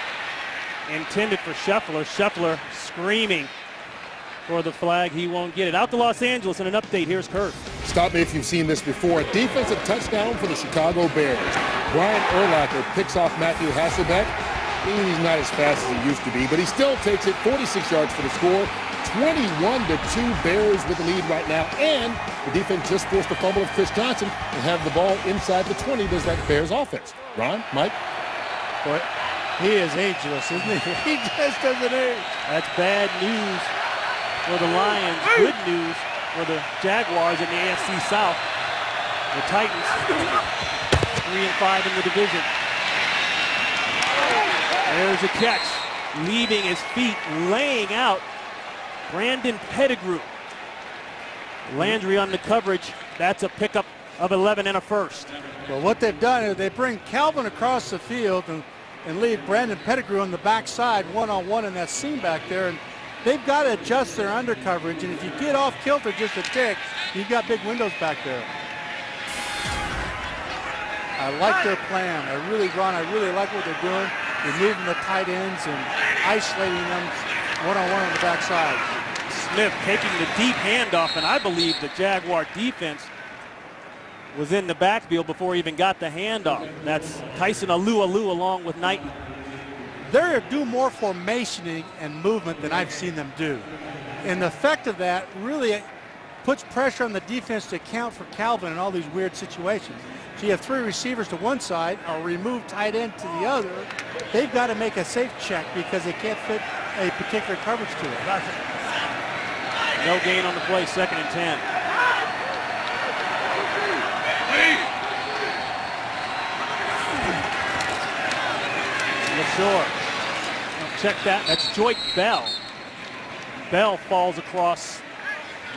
Intended for Scheffler. Scheffler screaming for the flag. He won't get it. Out to Los Angeles in an update. Here's Kurt. Stop me if you've seen this before. Defensive touchdown for the Chicago Bears. Brian Urlacher picks off Matthew Hasselbeck. He's not as fast as he used to be, but he still takes it. 46 yards for the score. 21-2 Bears with the lead right now. And the defense just forced the fumble of Chris Johnson and have the ball inside the 20. Does that Bears offense? Ron, Mike? Boy, he is ageless, isn't he? He just doesn't age. That's bad news for the Lions. Good news for the Jaguars in the AFC South. The Titans 3-5 in the division. There's a catch, leaving his feet, laying out Brandon Pettigrew. Landry on the coverage. That's a pickup of 11 and a first. Well, what they've done is they bring Calvin across the field and leave Brandon Pettigrew on the backside one-on-one in that seam back there. And they've got to adjust their under coverage. And if you get off kilter just a tick, you've got big windows back there. I like their plan. I really like what they're doing. Removing the tight ends and isolating them one-on-one on the backside. Smith taking the deep handoff, and I believe the Jaguar defense was in the backfield before he even got the handoff. That's Tyson Alu along with Knighton. They're do more formationing and movement than I've seen them do. And the effect of that really puts pressure on the defense to account for Calvin in all these weird situations. So you have 3 receivers to one side, a removed tight end to the other. They've got to make a safe check because they can't fit a particular coverage to it. No gain on the play, 2nd and 10. LaShore. Check that. That's Joyke Bell. Bell falls across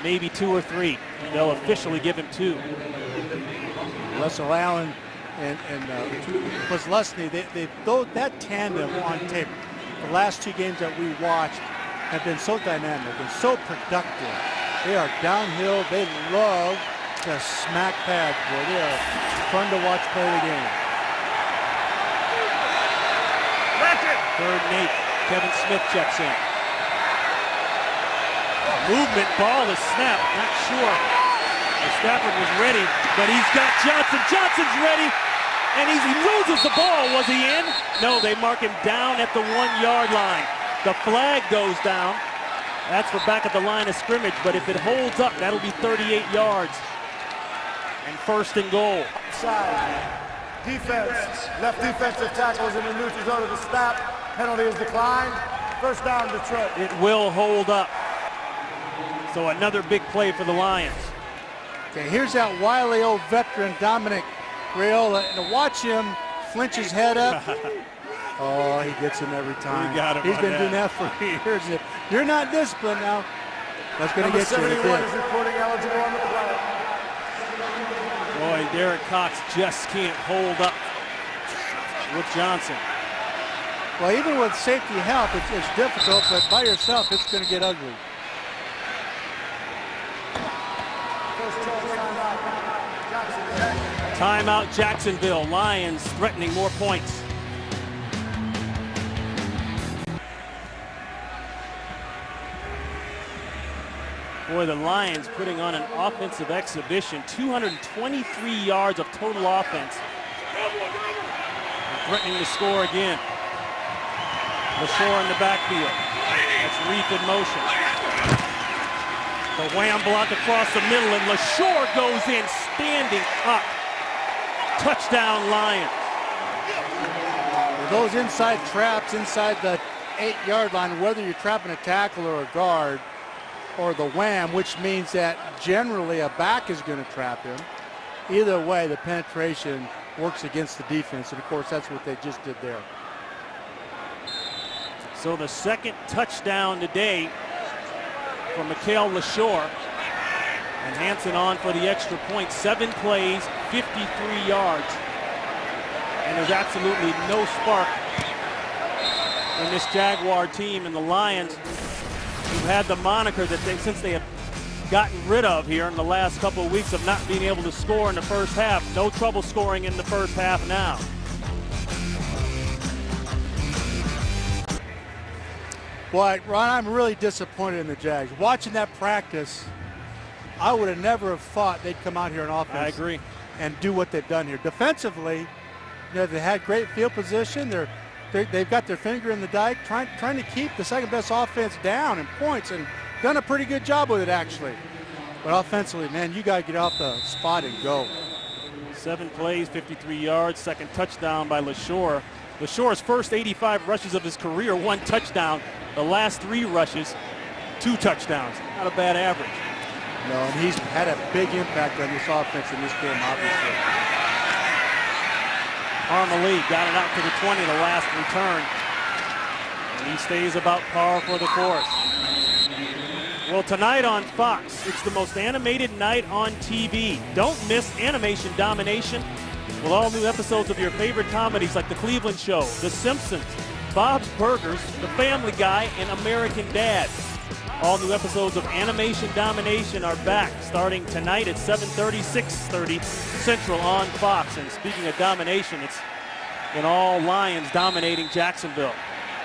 maybe 2 or 3. They'll officially give him 2. Russell Allen and Leslie, that tandem on tape, the last 2 games that we watched have been so dynamic and so productive. They are downhill. They love to smack pads, boy. They are fun to watch play the game. 3rd and 8. Kevin Smith checks in. Movement, ball is snapped. Not sure. Stafford was ready, but he's got Johnson. Johnson's ready, and he loses the ball. Was he in? No, they mark him down at the 1-yard line. The flag goes down. That's for back at the line of scrimmage, but if it holds up, that'll be 38 yards. And 1st and goal. Side. Defense. Left defensive tackle is in the neutral zone of the snap. Penalty is declined. 1st down, Detroit. It will hold up. So another big play for the Lions. Okay, here's that wily old veteran, Dominic Raiola, and to watch him flinch his head up. Oh, he gets him every time. He's been doing that for years. If you're not disciplined now, that's going to get you. Number 71 is reporting eligible on the play. Boy, Derek Cox just can't hold up with Johnson. Well, even with safety help, it's difficult, but by yourself, it's going to get ugly. Timeout Jacksonville. Lions threatening more points. Boy, the Lions putting on an offensive exhibition. 223 yards of total offense. Threatening to score again. LaShore in the backfield. That's Reef in motion. The wham block across the middle, and LaShore goes in standing up. Touchdown Lions. Those inside traps inside the 8-yard line, whether you're trapping a tackle or a guard, or the wham, which means that generally a back is going to trap him. Either way, the penetration works against the defense, and of course that's what they just did there. So the 2nd touchdown today for Mikhail LaShore. And Hansen on for the extra point. 7 plays, 53 yards. And there's absolutely no spark And this Jaguar team and the Lions, who've had the moniker that since they have gotten rid of here in the last couple of weeks of not being able to score in the first half. No trouble scoring in the first half now. Boy, Ron, I'm really disappointed in the Jags. Watching that practice, I would have never thought they'd come out here on offense. I agree. And do what they've done here. Defensively, you know, they had great field position. They've got their finger in the dike, trying to keep the second best offense down in points, and done a pretty good job with it, actually. But offensively, man, you got to get off the spot and go. 7 plays, 53 yards, second touchdown by LaShore. LaShore's first 85 rushes of his career, 1 touchdown. The last 3 rushes, 2 touchdowns. Not a bad average. No, and he's had a big impact on this offense in this game, obviously. Armalee got it out to the 20, the last return. And he stays about par for the course. Well, tonight on Fox, it's the most animated night on TV. Don't miss Animation Domination with all new episodes of your favorite comedies like The Cleveland Show, The Simpsons, Bob's Burgers, The Family Guy, and American Dad. All new episodes of Animation Domination are back starting tonight at 7:30, 6:30 Central on Fox. And speaking of domination, it's in all Lions dominating Jacksonville.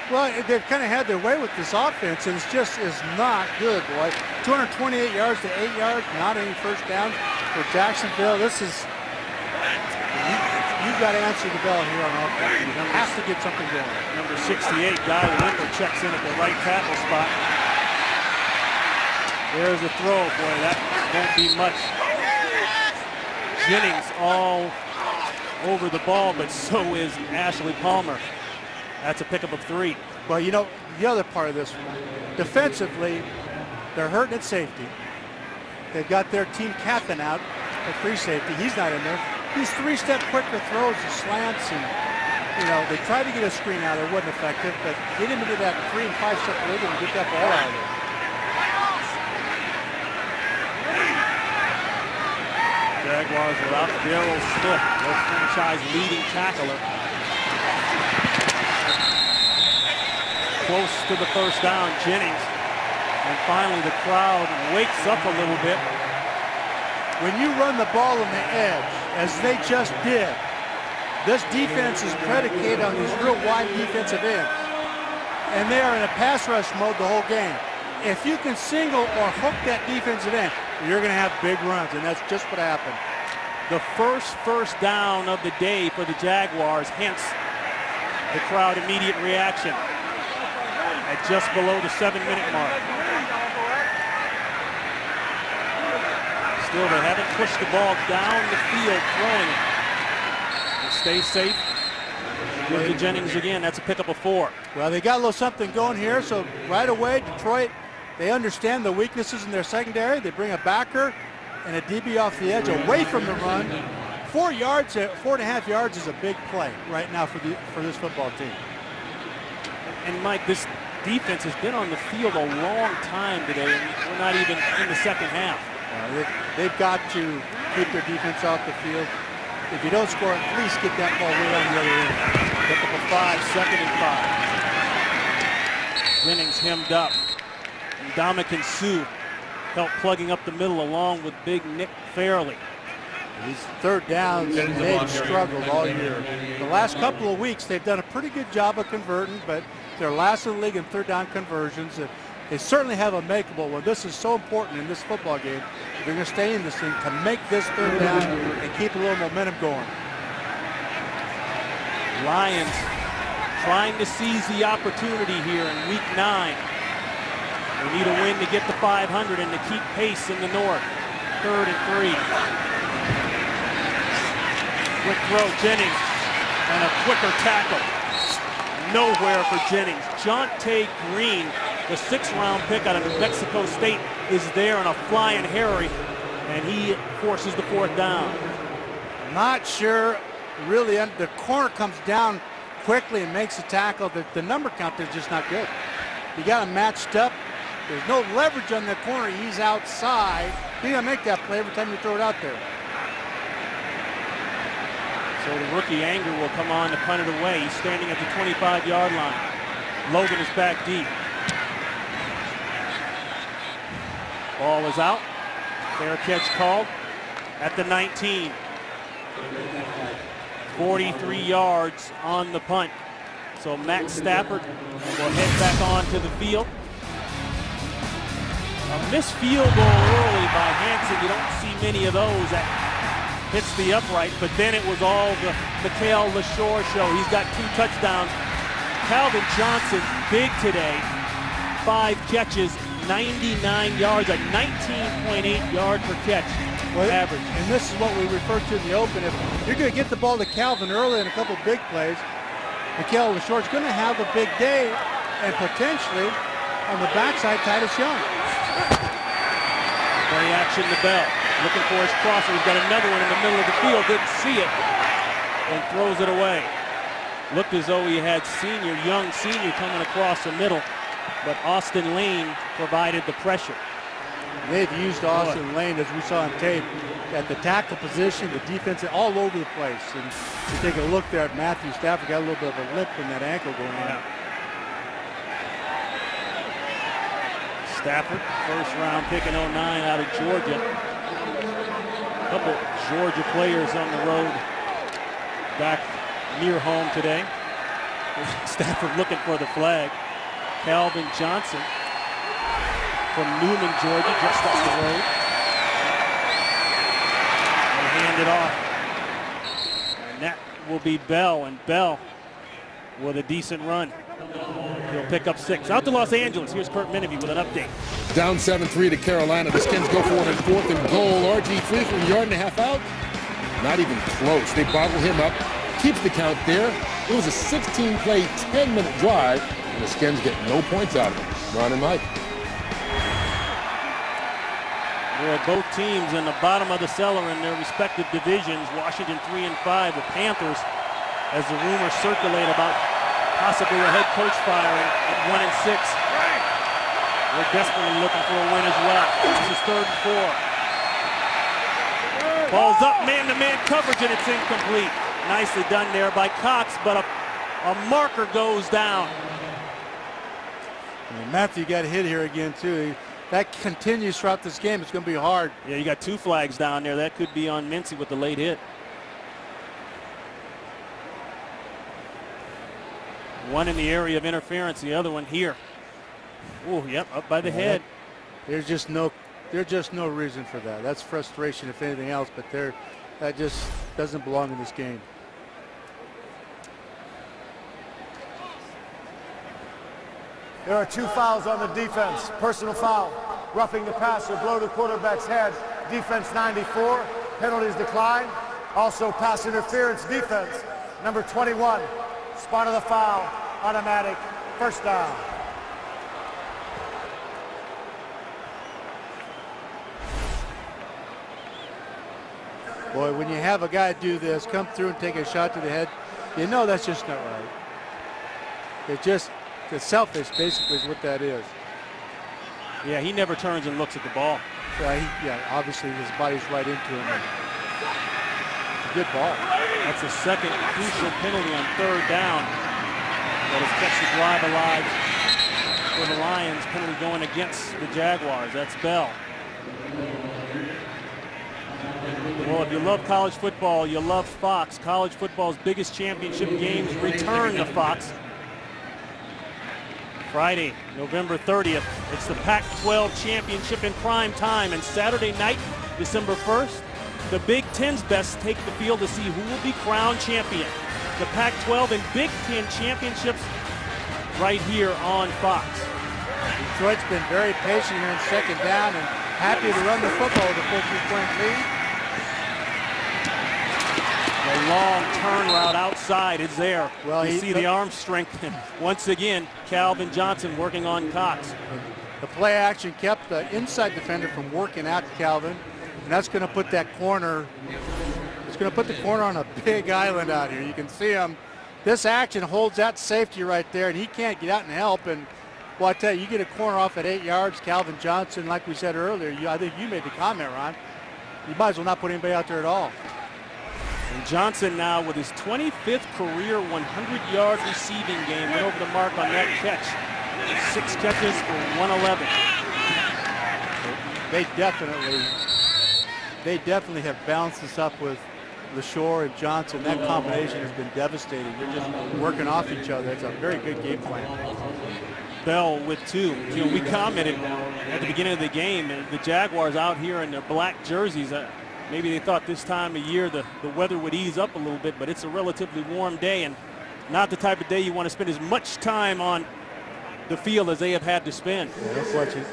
Well, they've kind of had their way with this offense, and it just is not good, boy. 228 yards to 8 yards, not any first downs for Jacksonville. This is, you've got to answer the bell here on offense. You have to get something going. Number 68, Guy Linder checks in at the right tackle spot. There's a throw, boy, that won't be much. Jennings all over the ball, but so is Ashley Palmer. That's a pickup of 3. Well, you know, the other part of this, defensively, they're hurting at safety. They've got their team captain out at free safety. He's not in there. These 3-step quicker throws and slants, and, you know, they tried to get a screen out. It wasn't effective, but get him into that 3- and 5-step rhythm and get that ball out of there. Jaguars without Darryl Smith, their franchise leading tackler. Close to the first down, Jennings. And finally the crowd wakes up a little bit. When you run the ball on the edge, as they just did, this defense is predicated on these real wide defensive ends. And they are in a pass rush mode the whole game. If you can single or hook that defensive end, you're going to have big runs, and that's just what happened. The first down of the day for the Jaguars, hence the crowd immediate reaction at just below the 7-minute mark. Still, they haven't pushed the ball down the field throwing it. Stay safe. Give to Jennings again. That's a pickup of 4. Well, they got a little something going here, so right away, Detroit, they understand the weaknesses in their secondary. They bring a backer and a DB off the edge away from the run. 4 yards, 4.5 yards is a big play right now for this football team. And Mike, this defense has been on the field a long time today, and we're not even in the second half. They've got to keep their defense off the field. If you don't score, at least get that ball right on the other end. Pick up a 5, 2nd and 5. Jennings hemmed up. And Dominican Sue helped plugging up the middle along with big Nick Fairley. These third downs, they've struggled all year. The last couple of weeks, they've done a pretty good job of converting, but they're last in the league in third down conversions. They certainly have a makeable one. This is so important in this football game. If they're going to stay in this thing, to make this third down and keep a little momentum going. Lions trying to seize the opportunity here in week 9. They need a win to get to 500 and to keep pace in the north. 3rd and 3. Quick throw, Jennings, and a quicker tackle. Nowhere for Jennings. Jonte Green, the 6th-round pick out of New Mexico State, is there in a flying hurry, and he forces the 4th down. Not sure, really, the corner comes down quickly and makes a tackle. The number count is just not good. You got him matched up. There's no leverage on the corner. He's outside. He's going to make that play every time you throw it out there. So the rookie Anger will come on to punt it away. He's standing at the 25-yard line. Logan is back deep. Ball is out. Fair catch called at the 19. 43 yards on the punt. So Matt Stafford will head back onto the field. A missed field goal early by Hansen. You don't see many of those. That hits the upright, but then it was all the Mikhail LaShore show. He's got 2 touchdowns. Calvin Johnson, big today. 5 catches, 99 yards, a 19.8 yard per catch average. And this is what we referred to in the open. If you're going to get the ball to Calvin early in a couple big plays, Mikhail LaShore's going to have a big day, and potentially on the backside, Titus Young. Play action to Bell. Looking for his crosser. He's got another one in the middle of the field. Didn't see it. And throws it away. Looked as though he had young senior coming across the middle. But Austin Lane provided the pressure. They've used Austin Lane, as we saw on tape, at the tackle position, the defense, all over the place. And you take a look there at Matthew Stafford, got a little bit of a lip from that ankle going on. Stafford, first round pick in 09 out of Georgia. A couple Georgia players on the road back near home today. Stafford looking for the flag. Calvin Johnson from Newman, Georgia, just up the road. And hand it off. And that will be Bell, and Bell with a decent run. He'll pick up 6. Out to Los Angeles. Here's Kurt Menevue with an update. Down 7-3 to Carolina. The Skins go for it in 4th and goal. RG3 from a yard and a half out. Not even close. They bottle him up. Keeps the count there. It was a 16-play, 10-minute drive, and the Skins get no points out of it. Ron and Mike. Boy, both teams in the bottom of the cellar in their respective divisions. Washington 3 and 5. The Panthers, as the rumors circulate about possibly a head coach firing at 1 and 6. We're desperately looking for a win as well. This is 3rd and 4. Ball's up, man-to-man coverage, and it's incomplete. Nicely done there by Cox, but a marker goes down. And Matthew got hit here again, too. That continues throughout this game. It's going to be hard. Yeah, you got 2 flags down there. That could be on Mincy with the late hit. One in the area of interference, the other one here. Oh, yep, up by the head. There's just no reason for that. That's frustration, if anything else, but that just doesn't belong in this game. There are 2 fouls on the defense. Personal foul, roughing the passer, blow the quarterback's head. Defense 94, penalties decline. Also pass interference defense, number 21. Spot of the foul, automatic, first down. Boy, when you have a guy do this, come through and take a shot to the head, you know that's just not right. It's selfish, basically, is what that is. Yeah, he never turns and looks at the ball. Yeah, obviously his body's right into him. It's a good ball. That's a second crucial penalty on 3rd down that has kept the drive alive for the Lions. Penalty going against the Jaguars. That's Bell. Well, if you love college football, you love Fox. College football's biggest championship games return to Fox. Friday, November 30th, it's the Pac-12 championship in prime time. And Saturday night, December 1st, the Big Ten's best take the field to see who will be crowned champion. The Pac-12 and Big Ten championships right here on Fox. Detroit's been very patient here in 2nd down and happy to run the football with a 14-point lead. The long turn route outside is there. Well, you see the arm strength. Once again, Calvin Johnson working on Cox. The play action kept the inside defender from working out Calvin, and that's going to put that corner. It's going to put the corner on a big island out here. You can see him. This action holds that safety right there, and he can't get out and help. And well, I tell you, you get a corner off at 8 yards. Calvin Johnson, like we said earlier, I think you made the comment, Ron. You might as well not put anybody out there at all. And Johnson now with his 25th career 100-yard receiving game. Went over the mark on that catch. 6 catches for 111. They definitely have balanced this up with LaShore and Johnson. That combination has been devastating. They're just working off each other. It's a very good game plan. Bell with 2. You know, we commented at the beginning of the game, the Jaguars out here in their black jerseys. Maybe they thought this time of year the weather would ease up a little bit, but it's a relatively warm day and not the type of day you want to spend as much time on the field as they have had to spend. Yeah, that's what you...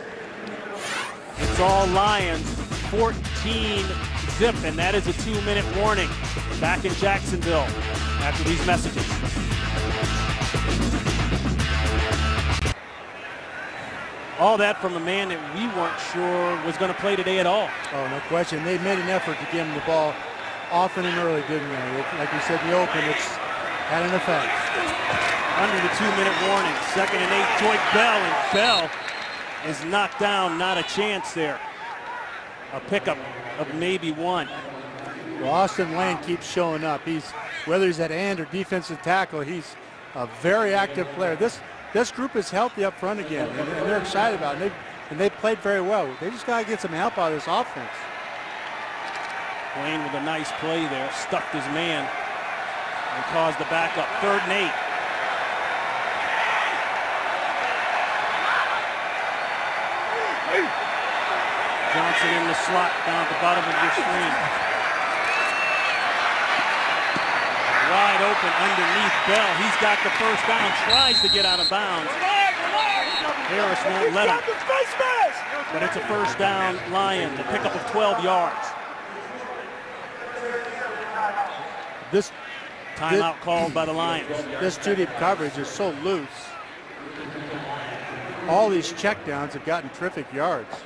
It's all Lions, 14-zip, and that is a 2-minute warning. Back in Jacksonville after these messages. All that from a man that we weren't sure was going to play today at all. Oh, no question. They made an effort to give him the ball often and early, didn't they? Like you said in the open, it's had an effect. Under the 2-minute warning. 2nd and 8, Joy Bell, and Bell is knocked down. Not a chance there. A pickup of maybe 1. Well, Austin Lane keeps showing up. Whether he's at end or defensive tackle, he's a very active player. This group is healthy up front again, and they're excited about it. And they played very well. They just got to get some help out of this offense. Lane with a nice play there, stuffed his man and caused the backup. 3rd and 8. Johnson in the slot down at the bottom of your screen. Wide open underneath Bell. He's got the first down, tries to get out of bounds. Harris won't let him. But it's a first down, Lions, a pickup of 12 yards. This timeout called by the Lions. This 2-deep coverage is so loose. All these checkdowns have gotten terrific yards.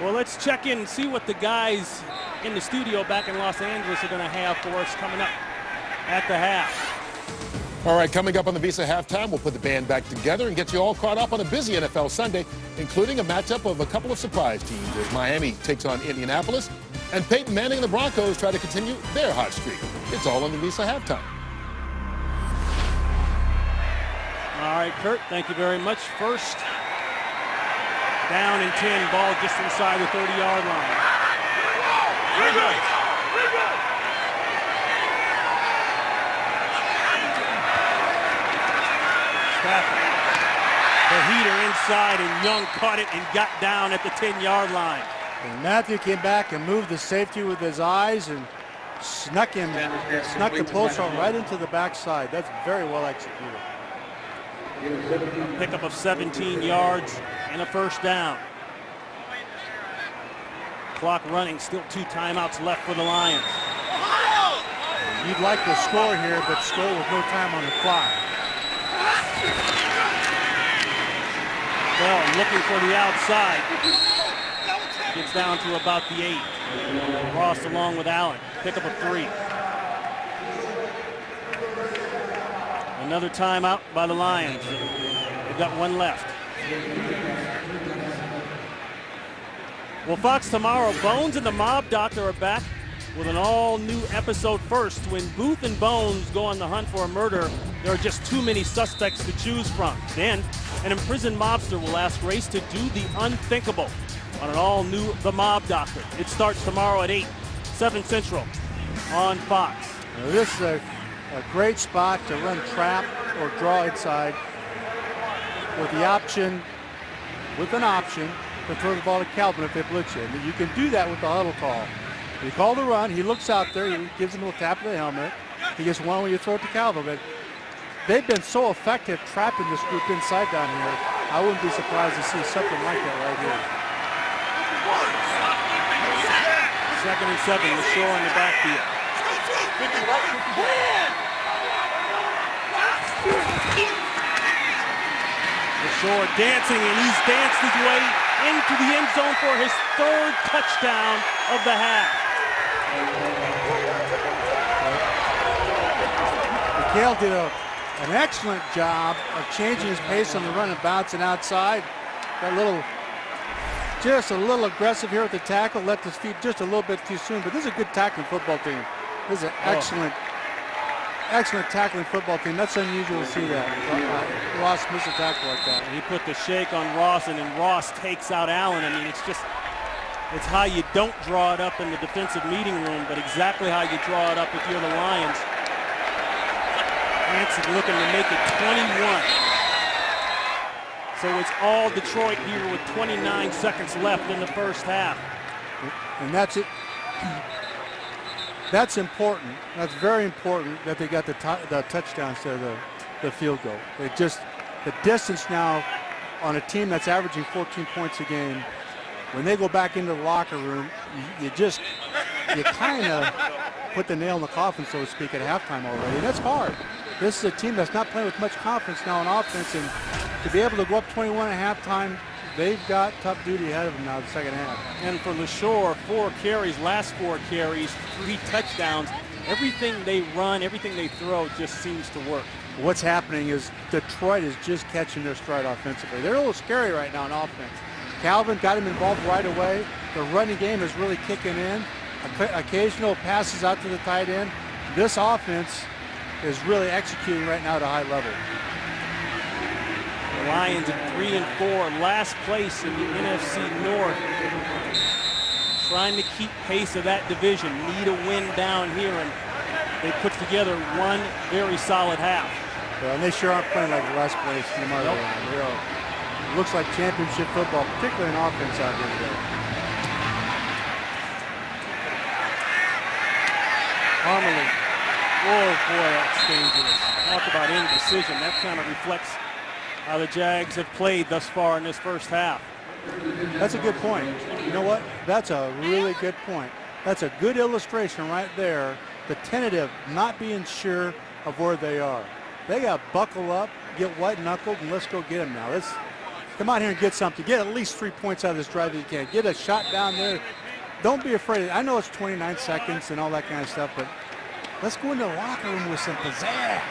Well, let's check in and see what the guys in the studio back in Los Angeles are going to have for us coming up at the half. All right, coming up on the Visa Halftime, we'll put the band back together and get you all caught up on a busy NFL Sunday, including a matchup of a couple of surprise teams as Miami takes on Indianapolis and Peyton Manning and the Broncos try to continue their hot streak. It's all on the Visa Halftime. All right, Kurt, thank you very much. First down and 10, ball just inside the 30-yard line. Stafford, the heater inside, and Young caught it and got down at the 10-yard line. And Matthew came back and moved the safety with his eyes and snuck the post right into the backside. That's very well executed. A pickup of 17 yards and a first down. Clock running, still 2 timeouts left for the Lions. You'd like to score here, but score with no time on the clock. Bell looking for the outside. Gets down to about the 8. Ross along with Allen. Pickup of 3. Another timeout by the Lions. They've got 1 left. Well, Fox, tomorrow, Bones and the Mob Doctor are back with an all-new episode. First, when Booth and Bones go on the hunt for a murder, there are just too many suspects to choose from. Then, an imprisoned mobster will ask Grace to do the unthinkable on an all-new The Mob Doctor. It starts tomorrow at 8, 7 Central on Fox. Now, this is a great spot to run trap or draw inside with an option to throw the ball to Calvin if they blitz you. And you can do that with the huddle call. You call the run, he looks out there, he gives him a little tap of the helmet. He gets one when you throw it to Calvin. But they've been so effective trapping this group inside down here. I wouldn't be surprised to see something like that right here. 2nd and 7, LaShore in the backfield. LaShore dancing, and he's danced his way into the end zone for his 3rd touchdown of the half. McHale did an excellent job of changing his pace on the run and bouncing outside. That little just a little aggressive here with the tackle, left his feet just a little bit too soon, but this is a good tackling football team. This is an excellent tackling football team. That's unusual to see that. Ross missed a tackle like that. He put the shake on Ross, and then Ross takes out Allen. I mean, it's how you don't draw it up in the defensive meeting room, but exactly how you draw it up if you're the Lions. Hanson looking to make it 21. So it's all Detroit here with 29 seconds left in the first half. And that's it. That's important. That's very important that they got the touchdown instead of the field goal. It just, the distance now on a team that's averaging 14 points a game, when they go back into the locker room, you kind of put the nail in the coffin, so to speak, at halftime already. And that's hard. This is a team that's not playing with much confidence now on offense, and to be able to go up 21 at halftime, they've got tough duty ahead of them now the second half. And for LaShore, 4 carries, last 4 carries, 3 touchdowns. Everything they run, everything they throw just seems to work. What's happening is Detroit is just catching their stride offensively. They're a little scary right now on offense. Calvin got him involved right away. The running game is really kicking in. Occasional passes out to the tight end. This offense is really executing right now at a high level. The Lions at 3 and 4, last place in the NFC North. Trying to keep pace of that division. Need a win down here, and they put together one very solid half. Well, and they sure aren't playing like the last place no matter what. Looks like championship football, particularly in offense out here today. Armley. Oh boy, that's dangerous. Talk about indecision. That kind of reflects how the Jags have played thus far in this first half. That's a good point. You know what? That's a really good point. That's a good illustration right there. The tentative, not being sure of where they are. They got to buckle up, get white-knuckled, and let's go get them now. Let's come out here and get something. Get at least 3 points out of this drive that you can. Get a shot down there. Don't be afraid. I know it's 29 seconds and all that kind of stuff, but let's go into the locker room with some pizzazz.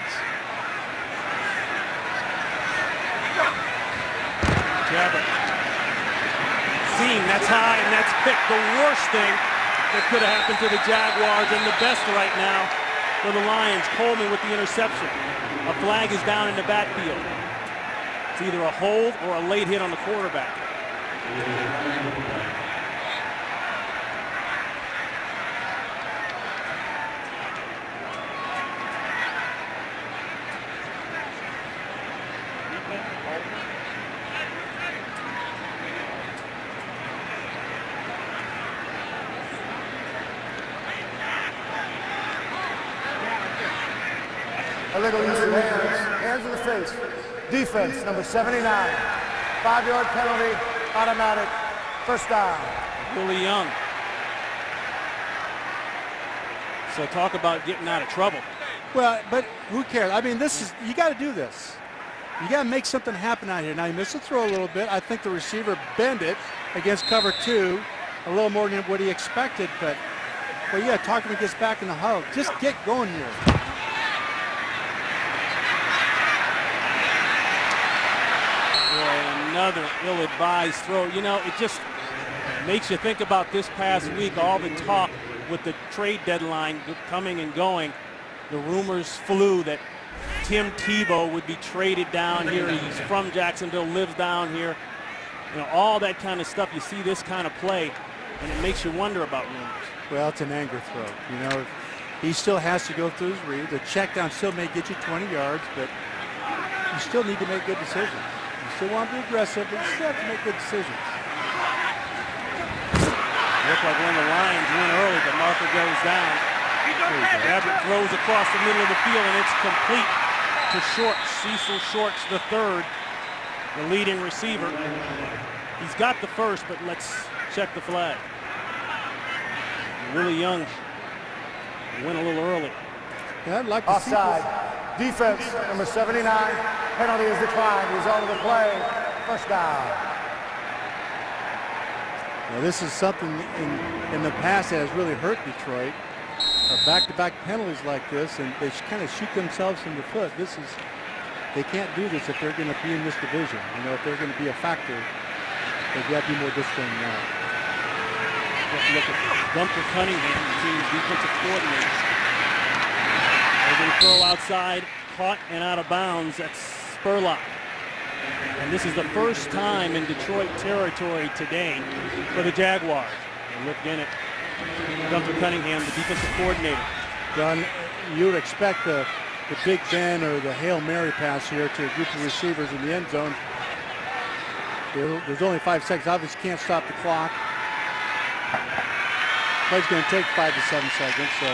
Gabbert. Seam, that's high and that's picked. The worst thing that could have happened to the Jaguars, and the best right now for the Lions. Coleman with the interception. A flag is down in the backfield. It's either a hold or a late hit on the quarterback. Illegal use of hands in the face. Defense, number 79. 5-yard penalty, automatic, first down. Willie Young. So talk about getting out of trouble. Well, but who cares? I mean, you got to do this. You got to make something happen out here. Now, you missed the throw a little bit. I think the receiver bent it against cover 2 a little more than what he expected, but yeah, talk to him, gets back in the huddle. Just get going here. Another ill-advised throw. You know, it just makes you think about this past week, all the talk with the trade deadline coming and going. The rumors flew that Tim Tebow would be traded down here. He's from Jacksonville, lives down here. You know, all that kind of stuff. You see this kind of play, and it makes you wonder about rumors. Well, it's an anger throw. You know, he still has to go through his read. The check down still may get you 20 yards, but you still need to make good decisions. You still want to be aggressive, but you still have to make good decisions. Looked like one of the Lions went early, but Marker goes down. Gabbert throws across the middle of the field, and it's complete to Shorts. Cecil Shorts the third, the leading receiver. He's got the first, but let's check the flag. Willie Young went a little early. Yeah, I'd like to Offside. Defense, number 79. Penalty is declined. Result of the play, first down. Now, this is something in the past that has really hurt Detroit. Back-to-back penalties like this, and they kind of shoot themselves in the foot. They can't do this if they're going to be in this division. You know, if they're going to be a factor They've got to be more disciplined than that. Look at Gunther Cunningham, the team's defensive coordinator. They're going to throw outside, caught and out of bounds. That's Spurlock. And this is the first time in Detroit territory today for the Jaguars. They looked in at Gunther Cunningham, the defensive coordinator. John, you would expect the Big Ben or the Hail Mary pass here to a group of receivers in the end zone. There's only 5 seconds. Obviously can't stop the clock. Play's going to take 5 to 7 seconds. So.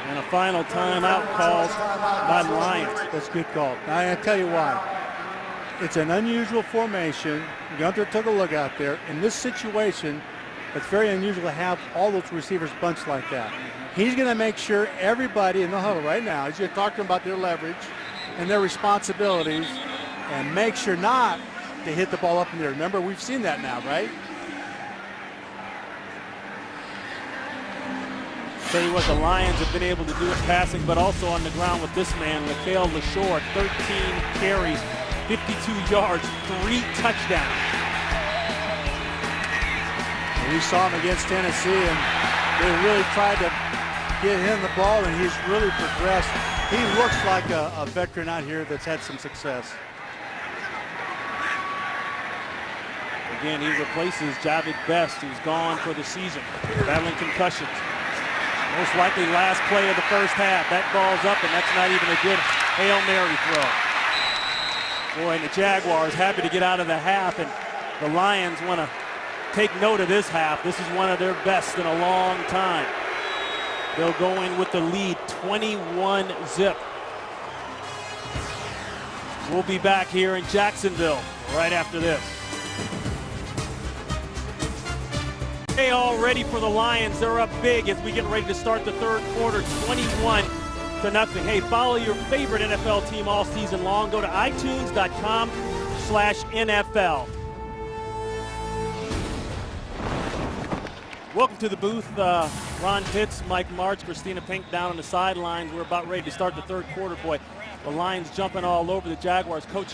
And a final timeout called by the Lions. That's a good call. Now, I tell you why. It's an unusual formation. Gunther took a look out there. In this situation, it's very unusual to have all those receivers bunched like that. He's going to make sure everybody in the huddle right now, he's going to talk to them about their leverage and their responsibilities and make sure not to hit the ball up in there. Remember, we've seen that now, right? Tell you what, the Lions have been able to do it passing, but also on the ground with this man, Mikhail LaShore, 13 carries, 52 yards, 3 touchdowns. We saw him against Tennessee, and they really tried to get him the ball, and he's really progressed. He looks like a veteran out here that's had some success. Again, he replaces Javid Best, who's gone for the season, battling concussions. Most likely last play of the first half. That ball's up, and that's not even a good Hail Mary throw. Boy, and the Jaguars happy to get out of the half, and the Lions want to take note of this half. This is one of their best in a long time. They'll go in with the lead, 21-zip. We'll be back here in Jacksonville right after this. Hey, all ready for the Lions. They're up big as we get ready to start the third quarter, 21-0. Hey, follow your favorite NFL team all season long. Go to itunes.com/NFL. Welcome to the booth. Ron Pitts, Mike Martz, Christina Pink down on the sidelines. We're about ready to start the third quarter, boy. The Lions jumping all over the Jaguars. Coach,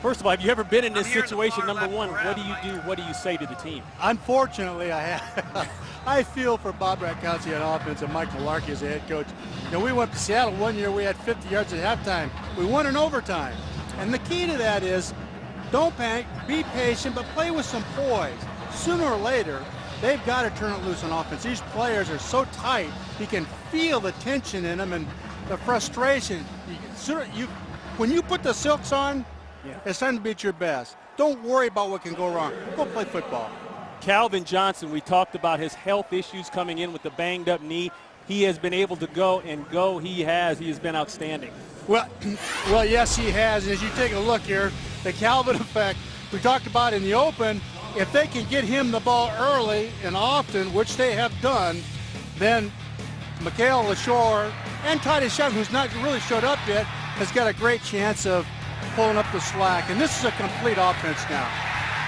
first of all, have you ever been in this situation? Number one, what do you do? What do you say to the team? Unfortunately, I have. I feel for Bob Ratkowski on offense and Mike Mularkey as a head coach. You know, we went to Seattle one year. We had 50 yards at halftime. We won in overtime. And the key to that is don't panic, be patient, but play with some poise. Sooner or later, they've got to turn it loose on offense. These players are so tight. You can feel the tension in them and the frustration. When you put the silks on, it's time to be at your best. Don't worry about what can go wrong. Go play football. Calvin Johnson, we talked about his health issues coming in with the banged up knee. He has been able to go. He has been outstanding. Well, yes, he has. And as you take a look here, the Calvin effect, we talked about in the open, if they can get him the ball early and often, which they have done, then Mikhail LaShore and Titus Young, who's not really showed up yet, has got a great chance of pulling up the slack. And this is a complete offense now.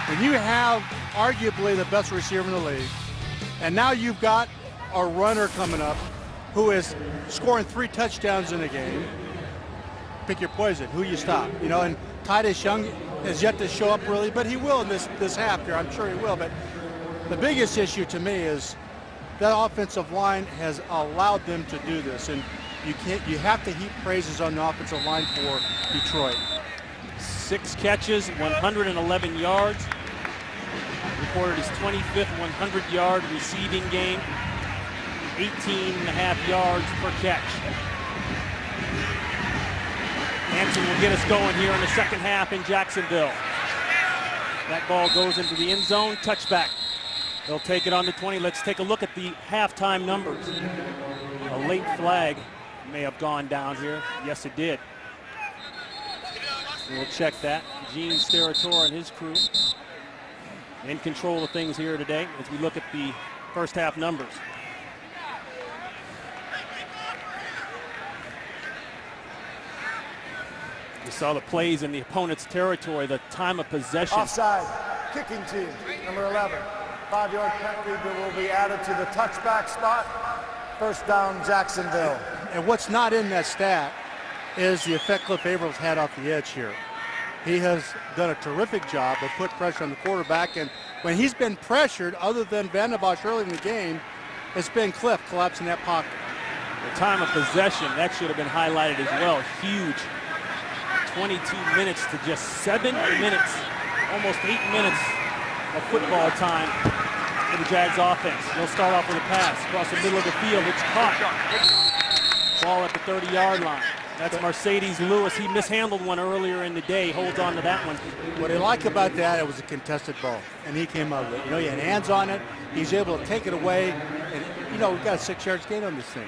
When you have arguably the best receiver in the league, and now you've got a runner coming up who is scoring 3 touchdowns in a game, pick your poison. Who you stop? You know, and Titus Young has yet to show up really, but he will in this half here. I'm sure he will. But the biggest issue to me is that offensive line has allowed them to do this, and you have to heap praises on the offensive line for Detroit. 6 catches, 111 yards. Recorded his 25th 100-yard receiving game. 18.5 yards per catch. Hanson will get us going here in the second half in Jacksonville. That ball goes into the end zone, touchback. They'll take it on the 20. Let's take a look at the halftime numbers. A late flag may have gone down here. Yes, it did. We'll check that. Gene Steratore and his crew in control of things here today as we look at the first half numbers. We saw the plays in the opponent's territory, the time of possession. Offside, kicking team, number 11. 5-yard penalty that will be added to the touchback spot. First down, Jacksonville. And what's not in that stat is the effect Cliff Avril's had off the edge here. He has done a terrific job of putting pressure on the quarterback, and when he's been pressured, other than Van der Bosch early in the game, it's been Cliff collapsing that pocket. The time of possession, that should have been highlighted as well. Huge. 22 minutes to just 7 minutes, almost 8 minutes of football time for the Jags offense. They'll start off with a pass across the middle of the field. It's caught. Ball at the 30-yard line. That's Mercedes Lewis. He mishandled one earlier in the day. Holds on to that one. What I like about that, it was a contested ball, and he came out with it. You know, he had hands on it. He's able to take it away, and, you know, we've got a 6 yards gain on this thing.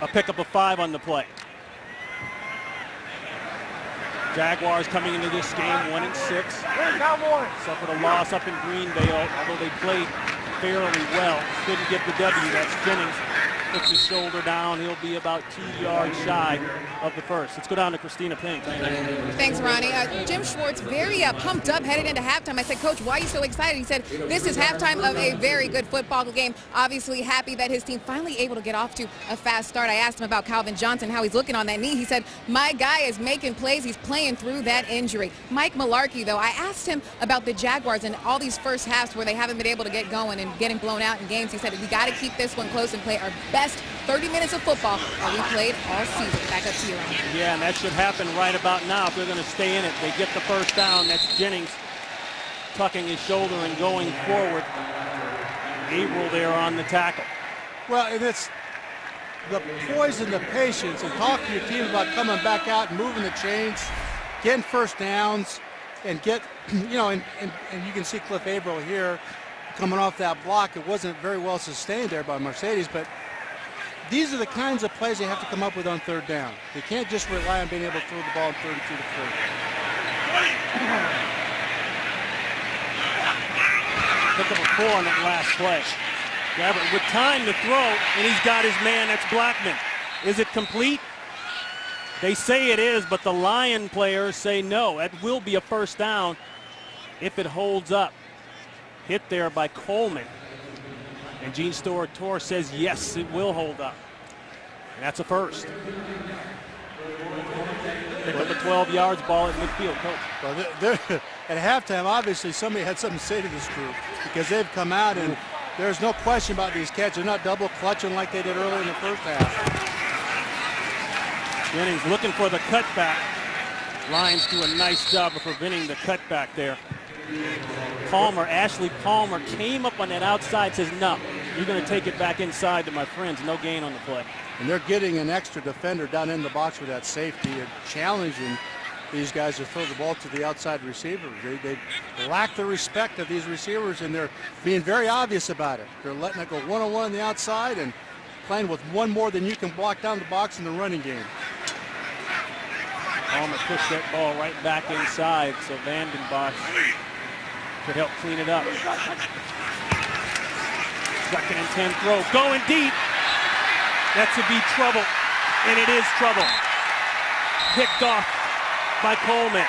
A pickup of 5 on the play. Jaguars coming into this game 1-6. Suffered a loss up in Green Bay, although they played fairly well. Couldn't get the W. That's Jennings. Puts his shoulder down. He'll be about 2 yards shy of the first. Let's go down to Christina Pink. Thanks, Ronnie. Jim Schwartz very pumped up headed into halftime. I said, Coach, why are you so excited? He said, this is halftime of a very good football game. Obviously happy that his team finally able to get off to a fast start. I asked him about Calvin Johnson, how he's looking on that knee. He said, my guy is making plays. He's playing through that injury. Mike Mularkey, though, I asked him about the Jaguars and all these first halves where they haven't been able to get going and getting blown out in games. He said, we got to keep this one close and play our best 30 minutes of football that we played all season. Back up to you, Ron. Yeah, and that should happen right about now if they're going to stay in it. They get the first down. That's Jennings tucking his shoulder and going forward. Averill there on the tackle. Well, and it's the poise and the patience, and talk to your team about coming back out and moving the chains, getting first downs, and get, you know, and you can see Cliff Averill here coming off that block. It wasn't very well sustained there by Mercedes, but these are the kinds of plays they have to come up with on third down. They can't just rely on being able to throw the ball in 32 to 40. Pick up a 4 on that last play. Gabbert with time to throw, and he's got his man. That's Blackman. Is it complete? They say it is, but the Lion players say no. That will be a first down if it holds up. Hit there by Coleman. And Gene Steratore says, yes, it will hold up. And that's a first. Pick up a 12 yards, ball at midfield, Coach. Well, at halftime, obviously, somebody had something to say to this group because they've come out, and there's no question about these catches. They're not double clutching like they did earlier in the first half. Jennings looking for the cutback. Lions do a nice job of preventing the cutback there. Ashley Palmer came up on that outside, says, no, you're going to take it back inside to my friends. No gain on the play. And they're getting an extra defender down in the box with that safety and challenging these guys to throw the ball to the outside receivers. They lack the respect of these receivers, and they're being very obvious about it. They're letting it go one-on-one on the outside and playing with one more than you can block down the box in the running game. Palmer pushed that ball right back inside, so Vanden Bosch could help clean it up. Second and 10 throw, going deep. That should be trouble, and it is trouble. Picked off by Coleman.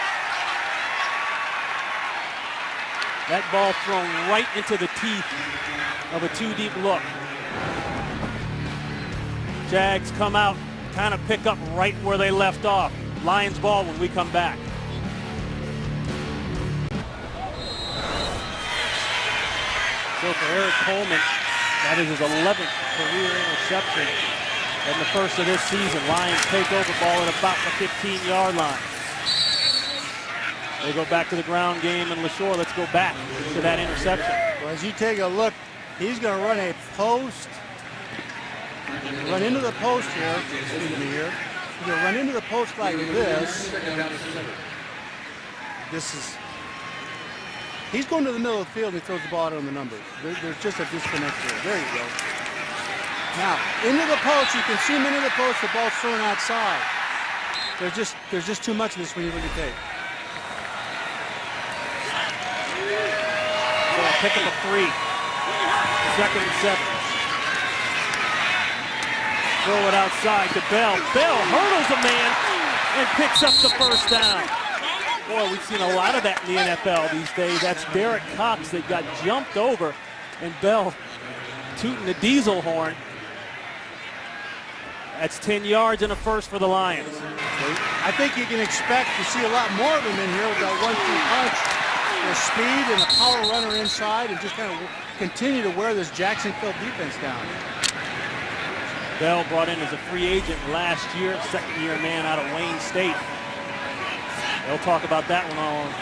That ball thrown right into the teeth of a two-deep look. Jags come out, kind of pick up right where they left off. Lions ball when we come back. So for Eric Coleman, that is his 11th career interception and the first of this season. Lions take over, ball at about the 15-yard line. They go back to the ground game, and LaShore, let's go back to that interception. Well, as you take a look, he's going to run a post, run into the post here, excuse me here. He's going to run into the post like this. He's going to the middle of the field and he throws the ball out on the numbers. There's just a disconnect there. There you go. Now, into the post, you can see him into the post, the ball's thrown outside. There's just too much of this when you look at tape. So pick up a 3. Second and 7. Throw it outside to Bell. Bell hurdles a man and picks up the first down. Boy, we've seen a lot of that in the NFL these days. That's Derek Cox that got jumped over, and Bell tooting the diesel horn. That's 10 yards and a first for the Lions. I think you can expect to see a lot more of him in here with that 1-2 punch. The speed and a power runner inside, and just kind of continue to wear this Jacksonville defense down. Bell brought in as a free agent last year, second-year man out of Wayne State. They'll talk about that one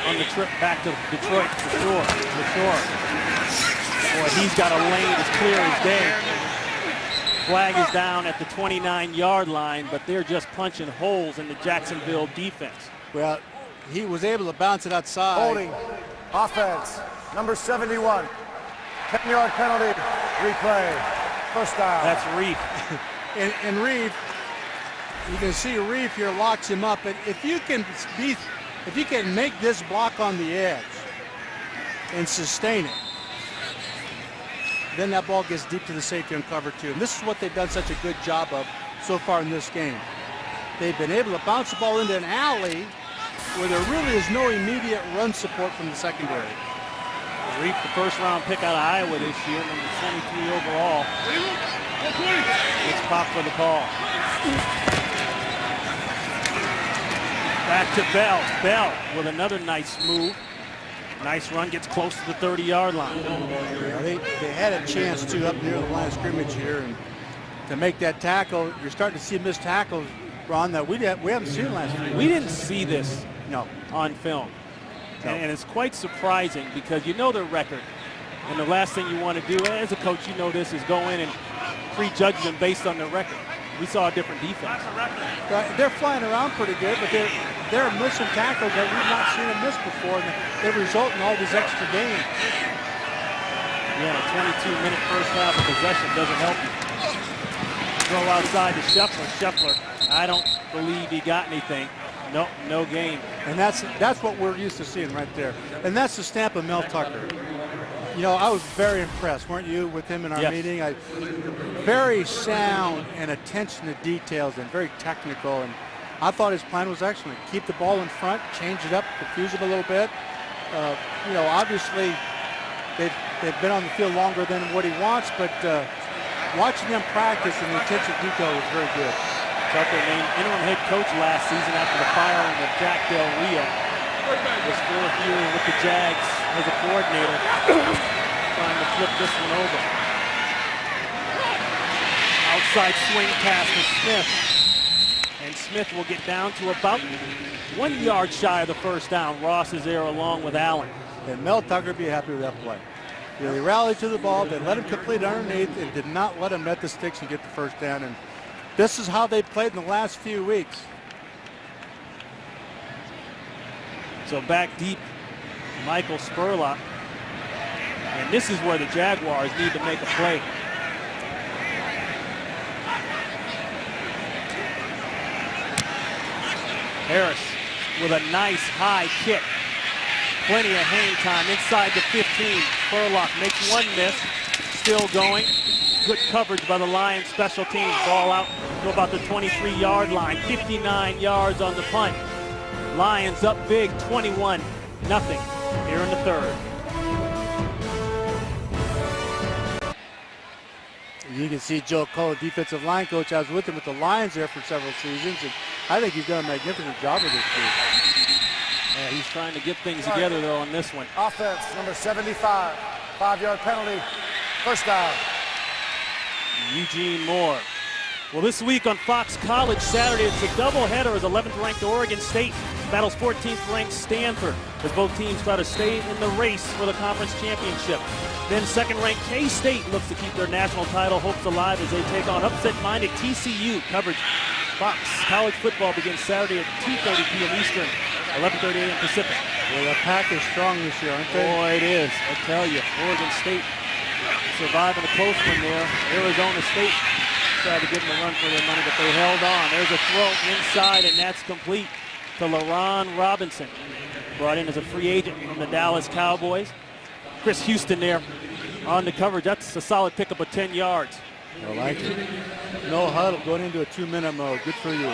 on the trip back to Detroit for sure. Boy, he's got a lane as clear as day. Flag is down at the 29-yard line, but they're just punching holes in the Jacksonville defense. Well, he was able to bounce it outside. Holding. Offense. Number 71. 10-yard penalty. Replay. First down. That's Reef. And Reef, you can see Reef here locks him up. And if you can make this block on the edge and sustain it, then that ball gets deep to the safety on cover two. And this is what they've done such a good job of so far in this game. They've been able to bounce the ball into an alley where there really is no immediate run support from the secondary. Reef, the first-round pick out of Iowa this year, number 23 overall. It's Pop for the call. Back to Bell. Bell with another nice move. Nice run, gets close to the 30-yard line. Yeah, they had a chance to up near the line of scrimmage here, and to make that tackle, you're starting to see missed tackles, Ron, that we haven't seen last week. We didn't see this No. on film. No. And it's quite surprising because you know their record. And the last thing you want to do as a coach, you know this, is go in and prejudge them based on their record. We saw a different defense. They're flying around pretty good, but they're missing tackles that we've not seen them miss before, and they result in all these extra gains. Yeah, a 22-minute first half of possession doesn't help you. Throw outside to Scheffler. Scheffler, I don't believe he got anything. Nope, no gain. And that's what we're used to seeing right there. And that's the stamp of Mel Tucker. You know, I was very impressed, weren't you, with him in our meeting? Very sound and attention to details and very technical. And I thought his plan was excellent. Keep the ball in front, change it up, confuse him a little bit. You know, obviously they've been on the field longer than what he wants, but watching them practice and the attention to detail was very good. Tucker named interim head coach last season after the firing of Jack Del Rio. His fourth year with the Jags as a coordinator, trying to flip this one over. Outside swing pass to Smith. And Smith will get down to about 1 yard shy of the first down. Ross is there along with Allen. And Mel Tucker would be happy with that play. You know, they rallied to the ball, they let him complete underneath, and did not let him net the sticks and get the first down. And this is how they played in the last few weeks. So back deep, Michael Spurlock. And this is where the Jaguars need to make a play. Harris with a nice high kick. Plenty of hang time inside the 15. Spurlock makes one miss. Still going. Good coverage by the Lions special teams. Ball out to about the 23-yard line. 59 yards on the punt. Lions up big, 21-0 here in the third. You can see Joe Cole, defensive line coach. I was with him with the Lions there for several seasons, and I think he's done a magnificent job with this team. Yeah, he's trying to get things together, though, on this one. Offense, number 75. 5-yard penalty. First down. Eugene Moore. Well, this week on Fox College Saturday, it's a doubleheader as 11th-ranked Oregon State battles 14th-ranked Stanford as both teams try to stay in the race for the conference championship. Then second-ranked K-State looks to keep their national title hopes alive as they take on upset-minded TCU. Coverage Fox College football begins Saturday at 2:30 p.m. Eastern, 11:30 a.m. Pacific. Well, the pack is strong this year, aren't they? Boy, it is. I tell you, Oregon State surviving a close one there. Arizona State tried to give them a run for their money, but they held on. There's a throw inside, and that's complete to LaRon Robinson. Brought in as a free agent from the Dallas Cowboys. Chris Houston there on the coverage. That's a solid pickup of 10 yards. I like it. No huddle going into a 2-minute mode. Good for you.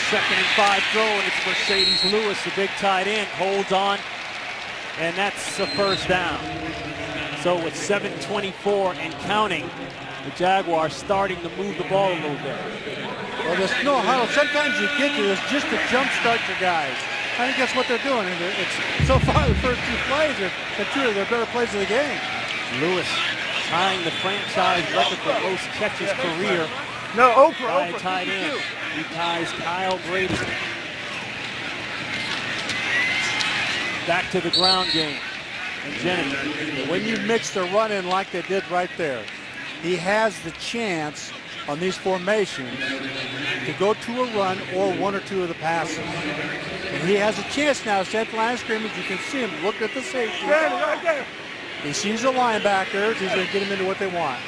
2nd and 5 throw, and it's Mercedes Lewis, the big tight end, holds on, and that's a first down. So with 7:24 and counting, the Jaguars starting to move the ball a little bit. Well, there's no huddle. Sometimes you get to this just to jumpstart your guys. I think that's what they're doing. And it's so far the first 2 plays are two of their better plays of the game. Lewis tying the franchise record for most catches career. No, By a tight end. He ties Kyle Brady. Back to the ground game. And Jennings. When you mix the run in like they did right there, he has the chance on these formations to go to a run or 1 or 2 of the passes. And he has a chance now. Central line of scrimmage, you can see him look at the safety. Right there. He sees the linebackers. He's going to get them into what they want.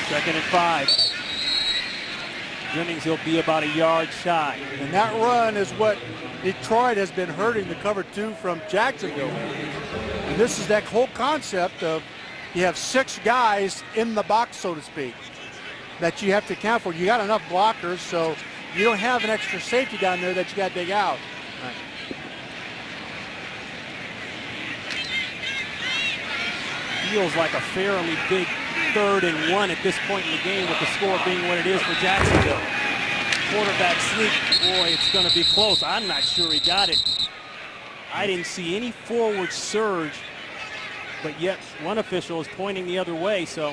Second and 5. Jennings, he'll be about a yard shy. And that run is what Detroit has been hurting the cover 2 from Jacksonville. And this is that whole concept of you have 6 guys in the box, so to speak, that you have to account for. You got enough blockers, so you don't have an extra safety down there that you got to dig out. Feels like a fairly big 3rd and 1 at this point in the game, with the score being what it is for Jacksonville. Quarterback sneak, boy, it's going to be close. I'm not sure he got it. I didn't see any forward surge, but yet one official is pointing the other way. So,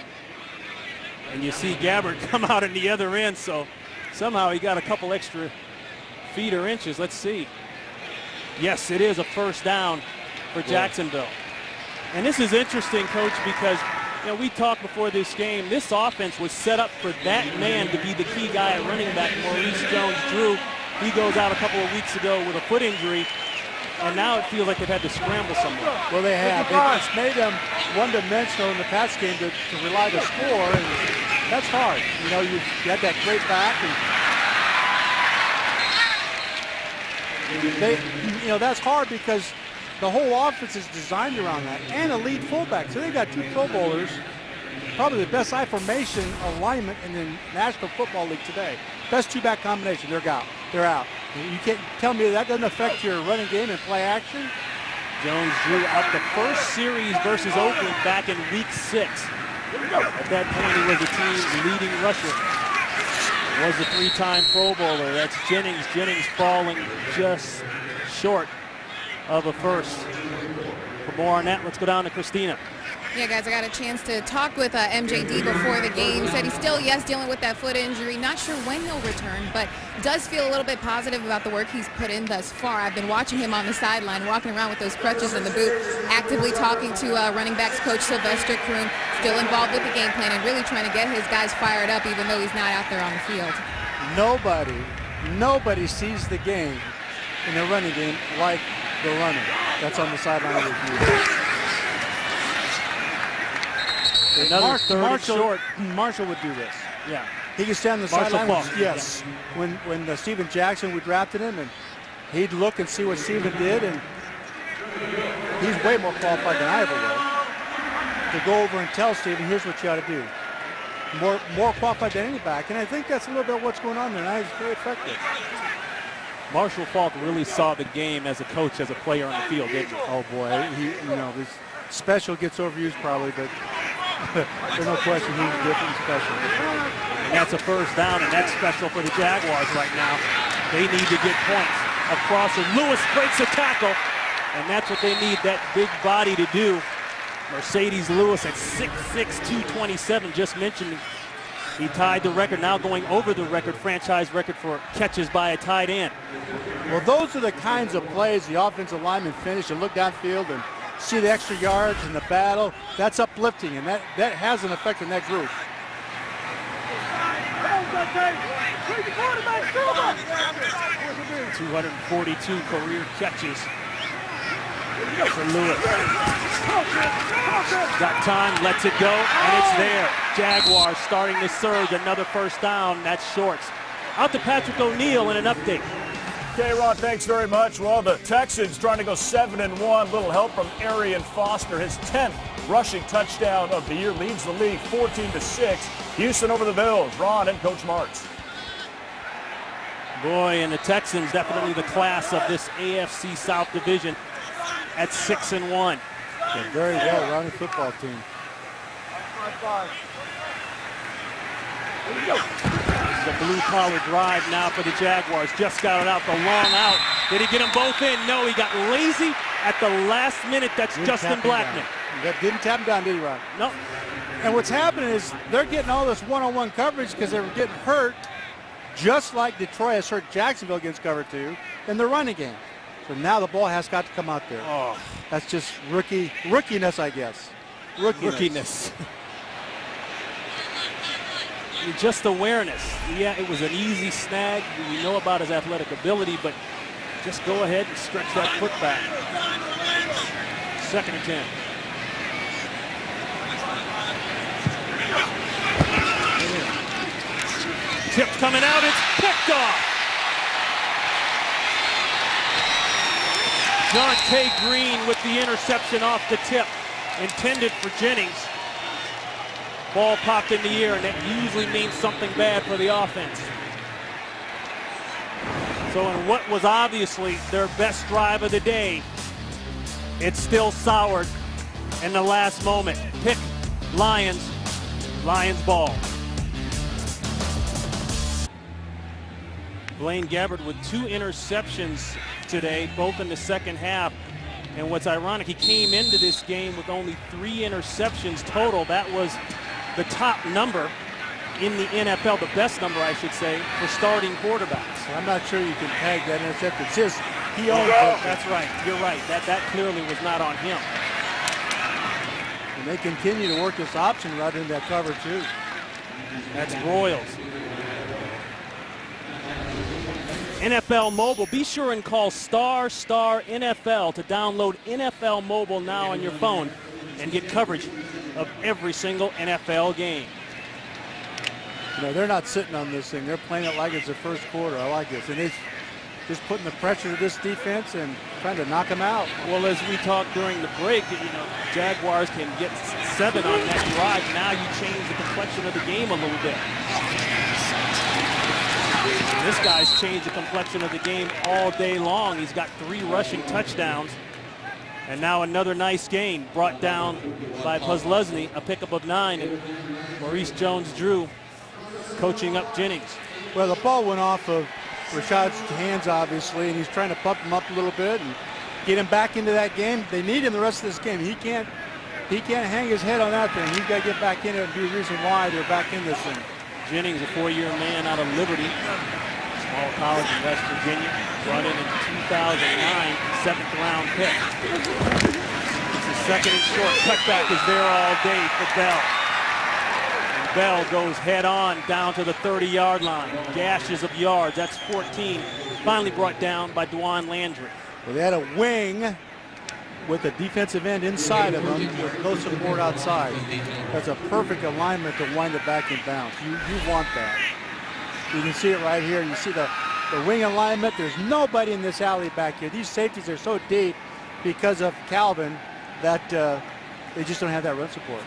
and you see Gabbard come out in the other end, so somehow he got a couple extra feet or inches. Let's see. Yes, it is a first down for Jacksonville. And this is interesting, Coach, because we talked before this game, this offense was set up for that man to be the key guy at running back, Maurice Jones-Drew. He goes out a couple of weeks ago with a foot injury, and now it feels like they've had to scramble somewhere. Well, they have. It's made them one-dimensional in the pass game to rely to score, and that's hard. You got that great back, and that's hard because the whole offense is designed around that, and a lead fullback. So they've got 2 Pro Bowlers, probably the best I formation alignment in the National Football League today. Best 2-back combination. They're out. They're out. You can't tell me that doesn't affect your running game and play action. Jones drew out the first series versus Oakland back in week 6. At that point, he was the team's leading rusher. Was a 3-time Pro Bowler. That's Jennings. Jennings falling just short of a first. For more on that, let's go down to Christina. Yeah, guys, I got a chance to talk with MJD before the game. Said he's still, dealing with that foot injury. Not sure when he'll return, but does feel a little bit positive about the work he's put in thus far. I've been watching him on the sideline, walking around with those crutches in the boot, actively talking to running backs coach Sylvester Kroon, still involved with the game plan and really trying to get his guys fired up, even though he's not out there on the field. Nobody sees the game in the running game like the runner that's on the sideline of the view. Another short. Marshall would do this. Yeah. He could stand on the Marshall sideline. Falk. Yes. Yeah. When Steven Jackson, we drafted him, and he'd look and see what Steven did, and he's way more qualified than I ever was to go over and tell Steven, here's what you ought to do. More qualified than any back, and I think that's a little bit what's going on there, and he's very effective. Marshall Falk really saw the game as a coach, as a player on the field, didn't he? Oh boy, this special gets overused probably, but there's no question he's different and special. And that's a first down, and that's special for the Jaguars right now. They need to get points. Across, and Lewis breaks a tackle, and that's what they need, that big body to do. Mercedes Lewis at 6'6", 227, just mentioned. He tied the record, now going over the record, franchise record for catches by a tight end. Well, those are the kinds of plays the offensive lineman finish and look downfield and see the extra yards in the battle. That's uplifting, and that has an effect on that group. 242 career catches for Lewis. Got time, lets it go, and it's there. Jaguars starting to surge, another first down. That's Shorts. Out to Patrick O'Neal in an update. Okay, Ron, thanks very much. Well, the Texans trying to go 7-1. Little help from Arian Foster. His 10th rushing touchdown of the year, leads the league 14-6. Houston over the Bills. Ron and Coach Martz. Boy, and the Texans definitely the class of this AFC South division at 6-1. A very well-rounded football team. This is a blue-collar drive now for the Jaguars. Just got it out, the long out. Did he get them both in? No, he got lazy at the last minute. That's Justin Blackman. Didn't tap him down, did he, Ron? No. And what's happening is they're getting all this one-on-one coverage because they were getting hurt, just like Detroit has hurt Jacksonville against cover 2 in the running game. So now the ball has got to come out there. Oh, that's just rookiness, I guess. Rookiness. Just awareness. Yeah, it was an easy snag. We know about his athletic ability, but just go ahead and stretch that foot back. 2nd and 10. Tip coming out, it's picked off. Jonte Green with the interception off the tip, intended for Jennings. Ball popped in the air, and that usually means something bad for the offense. So in what was obviously their best drive of the day, it's still soured in the last moment. Pick, Lions ball. Blaine Gabbert with 2 interceptions today, both in the second half. And what's ironic, he came into this game with only 3 interceptions total. That was the top number in the NFL, the best number, I should say, for starting quarterbacks. I'm not sure you can tag that interception. It's just, he owns it. That's right. You're right. That clearly was not on him. And they continue to work this option right in that cover, too. That's Royals. NFL Mobile. Be sure and call ** NFL to download NFL Mobile now on your phone and get coverage of every single NFL game. You know, they're not sitting on this thing. They're playing it like it's the first quarter. I like this. And it's just putting the pressure to this defense and trying to knock them out. Well, as we talked during the break, you know, Jaguars can get 7 on that drive. Now you change the complexion of the game a little bit. This guy's changed the complexion of the game all day long. He's got 3 rushing touchdowns. And now another nice gain brought down by Puslesny, a pickup of 9. And Maurice Jones-Drew coaching up Jennings. Well, the ball went off of Rashad's hands, obviously, and he's trying to pump him up a little bit and get him back into that game. They need him the rest of this game. He can't hang his head on that thing. He's got to get back in it and be the reason why they're back in this thing. Jennings, a 4-year man out of Liberty, small college in West Virginia, brought in 2009, 7th-round pick. It's a 2nd and short. Cutback is there all day for Bell. And Bell goes head-on down to the 30-yard line. Gashes of yards. That's 14. Finally brought down by Dwan Landry. Well, they had a wing with a defensive end inside of them with no support outside. That's a perfect alignment to wind it back in bounds. You want that. You can see it right here. You see the wing alignment. There's nobody in this alley back here. These safeties are so deep because of Calvin that they just don't have that run support.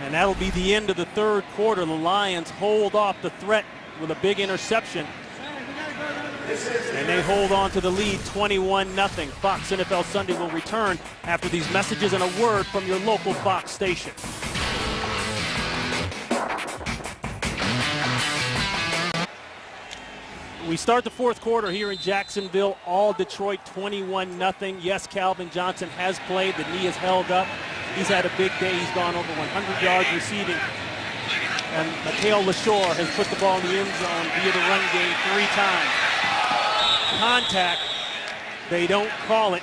And that'll be the end of the 3rd quarter. The Lions hold off the threat with a big interception. And they hold on to the lead 21-0. Fox NFL Sunday will return after these messages and a word from your local Fox station. We start the 4th quarter here in Jacksonville. All Detroit 21-0. Yes, Calvin Johnson has played. The knee is held up. He's had a big day. He's gone over 100 yards receiving. And Mikhail LaShore has put the ball in the end zone via the run game 3 times. Contact, they don't call it.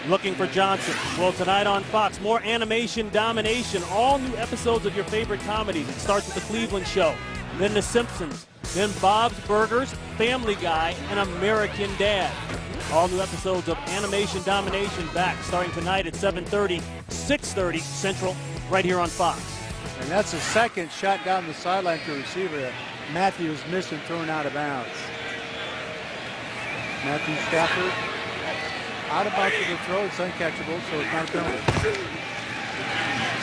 Looking for Johnson. Well, tonight on Fox, more animation domination. All new episodes of your favorite comedies. It starts with The Cleveland Show, then The Simpsons, then Bob's Burgers, Family Guy, and American Dad. All new episodes of Animation Domination back starting tonight at 7:30, 6:30 Central, right here on Fox. And that's the 2nd shot down the sideline to receiver that Matthews missed and thrown out of bounds. Matthew Stafford out of bounds for the throw. It's uncatchable, so it's not a penalty.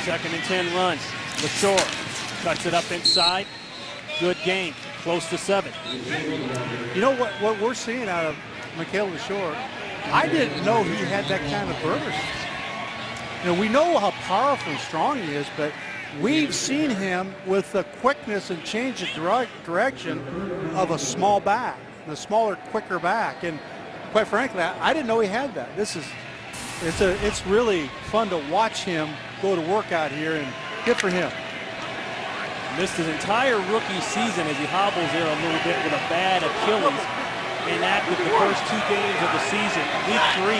2nd and 10 run. LaShore cuts it up inside. Good game. Close to 7. You know what we're seeing out of Mikael LaShore? I didn't know he had that kind of burst. You know, we know how powerful and strong he is, but we've seen him with the quickness and change of direction of a small back, the smaller, quicker back. And quite frankly, I didn't know he had that. It's really fun to watch him go to work out here, and good for him. Missed his entire rookie season as he hobbles there a little bit with a bad Achilles. Inactive the first 2 games of the season. Week 3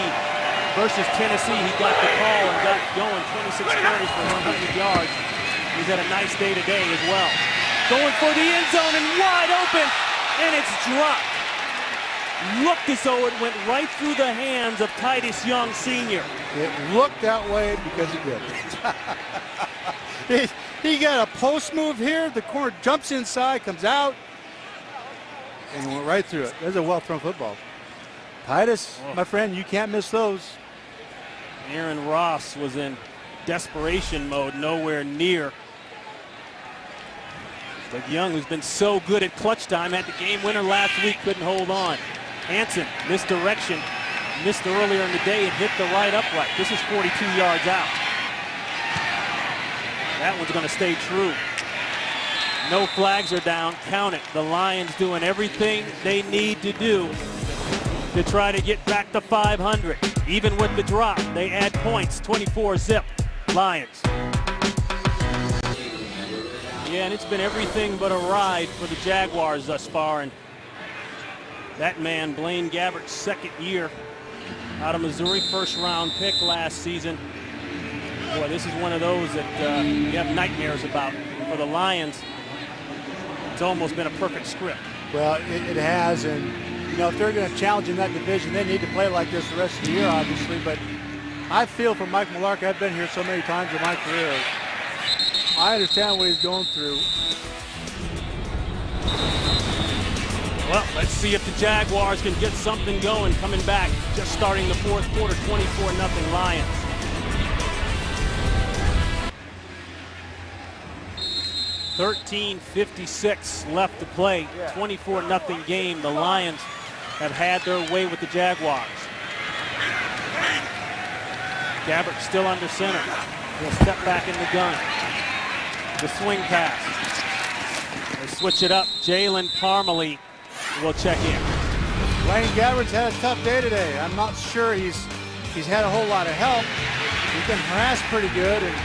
versus Tennessee, he got the call and got going. 26 carries for 100 yards. He's had a nice day today as well. Going for the end zone and wide open, and it's dropped. Looked as though it went right through the hands of Titus Young Sr. It looked that way because it did. He got a post move here. The corner jumps inside, comes out, and he went right through it. There's a well-thrown football. Titus, my friend, you can't miss those. Aaron Ross was in desperation mode, nowhere near. But Young, who's been so good at clutch time, had the game winner last week, couldn't hold on. Hansen, misdirection, missed earlier in the day and hit the right upright. This is 42 yards out. That one's going to stay true. No flags are down. Count it. The Lions doing everything they need to do to try to get back to 500. Even with the drop, they add points. 24-zip. Lions. Yeah, and it's been everything but a ride for the Jaguars thus far. And that man, Blaine Gabbert's 2nd year out of Missouri, 1st-round pick last season. Boy, this is one of those that you have nightmares about. For the Lions, it's almost been a perfect script. Well, it has, and you know, if they're going to challenge in that division, they need to play like this the rest of the year, obviously. But I feel for Mike Mularkey. I've been here so many times in my career. I understand what he's going through. Well, let's see if the Jaguars can get something going coming back. Just starting the 4th quarter, 24-0 Lions. .56 left to play. 24-0 game. The Lions have had their way with the Jaguars. Gabbert still under center. He'll step back in the gun. The swing pass. They switch it up. Jalen Parmalee will check in. Blaine Gabbert's had a tough day today. I'm not sure he's had a whole lot of help. He's been harassed pretty good and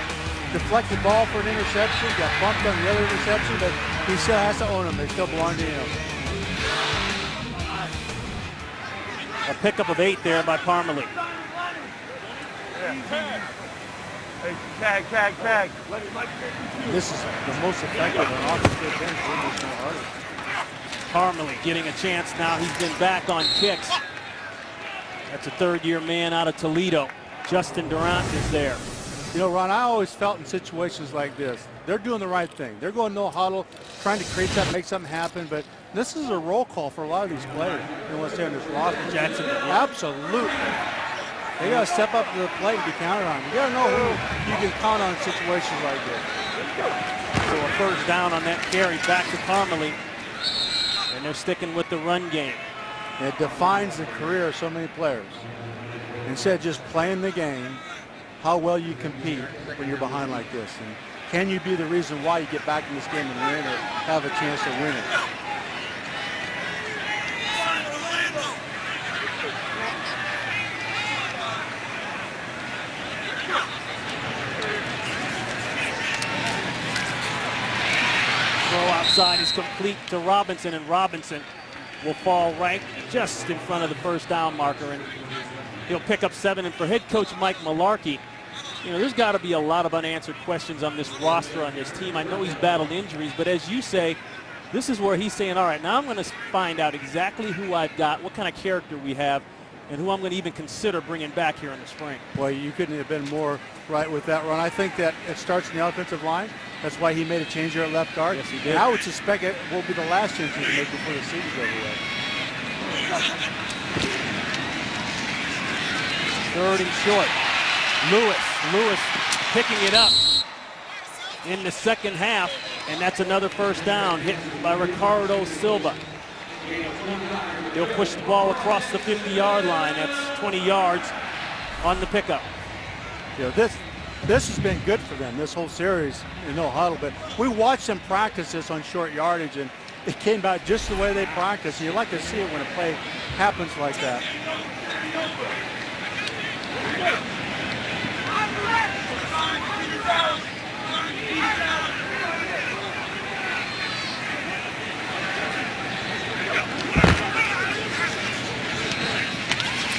deflected ball for an interception. Got bumped on the other interception, but he still has to own them. They still belong to him. A pickup of 8 there by Parmalee. Hey, tag. This is the most effective on offensive bench. Parmalee getting a chance now. He's been back on kicks. That's a 3rd-year man out of Toledo. Justin Durant is there. You know, Ron, I always felt in situations like this, they're doing the right thing. They're going no huddle, trying to create something, make something happen, but this is a roll call for a lot of these players. You know what's there in this roster? Jacksonville. Absolutely. They got to step up to the plate and be counted on. You got to know who you can count on in situations like this. So a 1st down on that carry back to Parmalee. And they're sticking with the run game. It defines the career of so many players. Instead of just playing the game, how well you compete when you're behind like this. And can you be the reason why you get back in this game and win or have a chance to win it? Throw outside is complete to Robinson, and Robinson will fall right just in front of the 1st down marker, and he'll pick up 7. And for head coach Mike Mularkey, you know, there's got to be a lot of unanswered questions on this roster, on this team. I know he's battled injuries, but as you say, this is where he's saying, all right, now I'm going to find out exactly who I've got, what kind of character we have, and who I'm going to even consider bringing back here in the spring. Boy, you couldn't have been more right with that, Ron. I think that it starts in the offensive line. That's why he made a change here at left guard. Yes, he did. And I would suspect it will be the last change he can make before the season's over with. Third and short. Lewis picking it up in the second half, and that's another first down hit by Ricardo Silva. They'll push the ball across the 50-yard line. That's 20 yards on the pickup. You know, this has been good for them, this whole series in no huddle, but we watched them practice this on short yardage, and it came out just the way they practice. You like to see it when a play happens like that.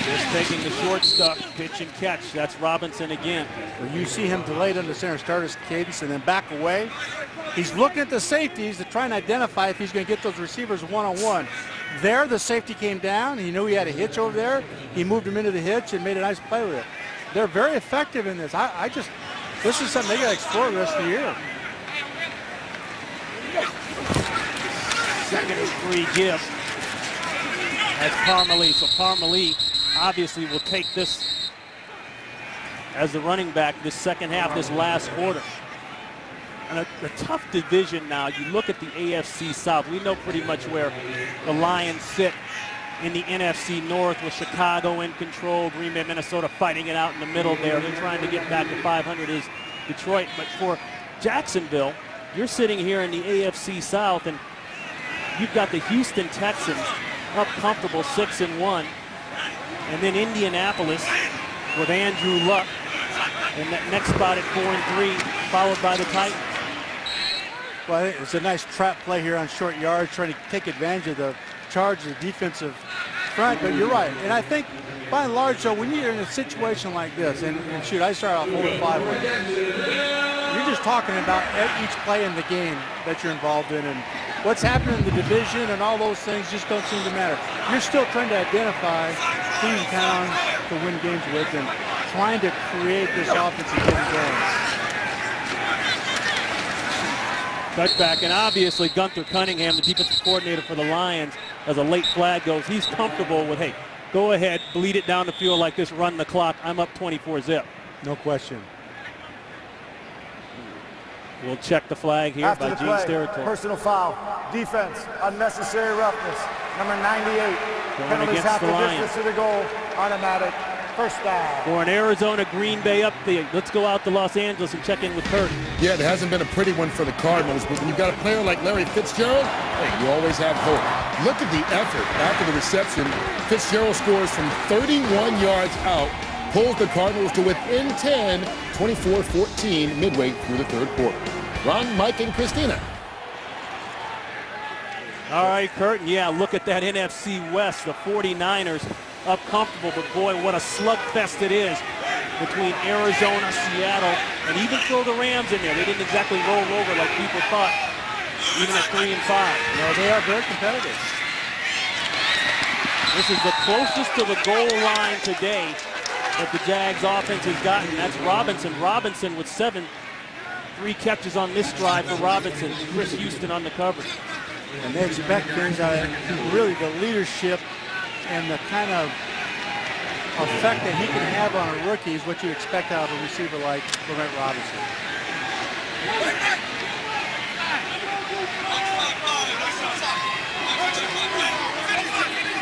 Just taking the short stuff, pitch and catch. That's Robinson again. When you see him delayed under center, start his cadence and then back away, he's looking at the safeties to try and identify if he's going to get those receivers one-on-one. There, the safety came down. He knew he had a hitch over there. He moved him into the hitch and made a nice play with it. They're very effective in this. This is something they got to explore the rest of the year. Second and 3 give. That's Parmalee. So Parmalee obviously will take this as the running back this second half, this last quarter. And a tough division now. You look at the AFC South. We know pretty much where the Lions sit in the NFC North with Chicago in control, Green Bay, Minnesota fighting it out in the middle there. They're trying to get back to 500 is Detroit. But for Jacksonville, you're sitting here in the AFC South, and you've got the Houston Texans up comfortable 6-1. And then Indianapolis with Andrew Luck in that next spot at 4-3, followed by the Titans. Well, I think it's a nice trap play here on short yards, trying to take advantage of the Chargers' defensive front. But you're right. And I think, by and large, though, when you're in a situation like this, and shoot, I started off 4-5 with you're just talking about each play in the game that you're involved in, and what's happening in the division and all those things just don't seem to matter. You're still trying to identify who you can to win games with and trying to create this offense and get going. Touchback, and obviously Gunther Cunningham, the defensive coordinator for the Lions, as a late flag goes, he's comfortable with, hey, go ahead, bleed it down the field like this, run the clock. I'm up 24-zip. No question. We'll check the flag here After by the Gene's play, territory. personal foul, defense, unnecessary roughness, number 98. Going Penalties against half the the Lions. distance to the goal, automatic, first down. For an Arizona Green Bay update, let's go out to Los Angeles and check in with Kurt. Yeah, it hasn't been a pretty one for the Cardinals, but when you've got a player like Larry Fitzgerald, hey, you always have hope. Look at the effort after the reception. Fitzgerald scores from 31 yards out, pulls the Cardinals to within 10, 24-14 midway through the third quarter. Ron, Mike, and Christina. All right, Kurt, yeah, look at that NFC West. The 49ers up comfortable, but boy, what a slugfest it is between Arizona, Seattle, and even throw the Rams in there. They didn't exactly roll over like people thought, even at 3-5. No, they are very competitive. This is the closest to the goal line today that the Jags offense has gotten. That's Robinson. Robinson with 3 catches on this drive for Robinson. Chris Houston on the coverage. And they expect things out of really the leadership and the kind of effect that he can have on a rookie is what you expect out of a receiver like Laurent Robinson.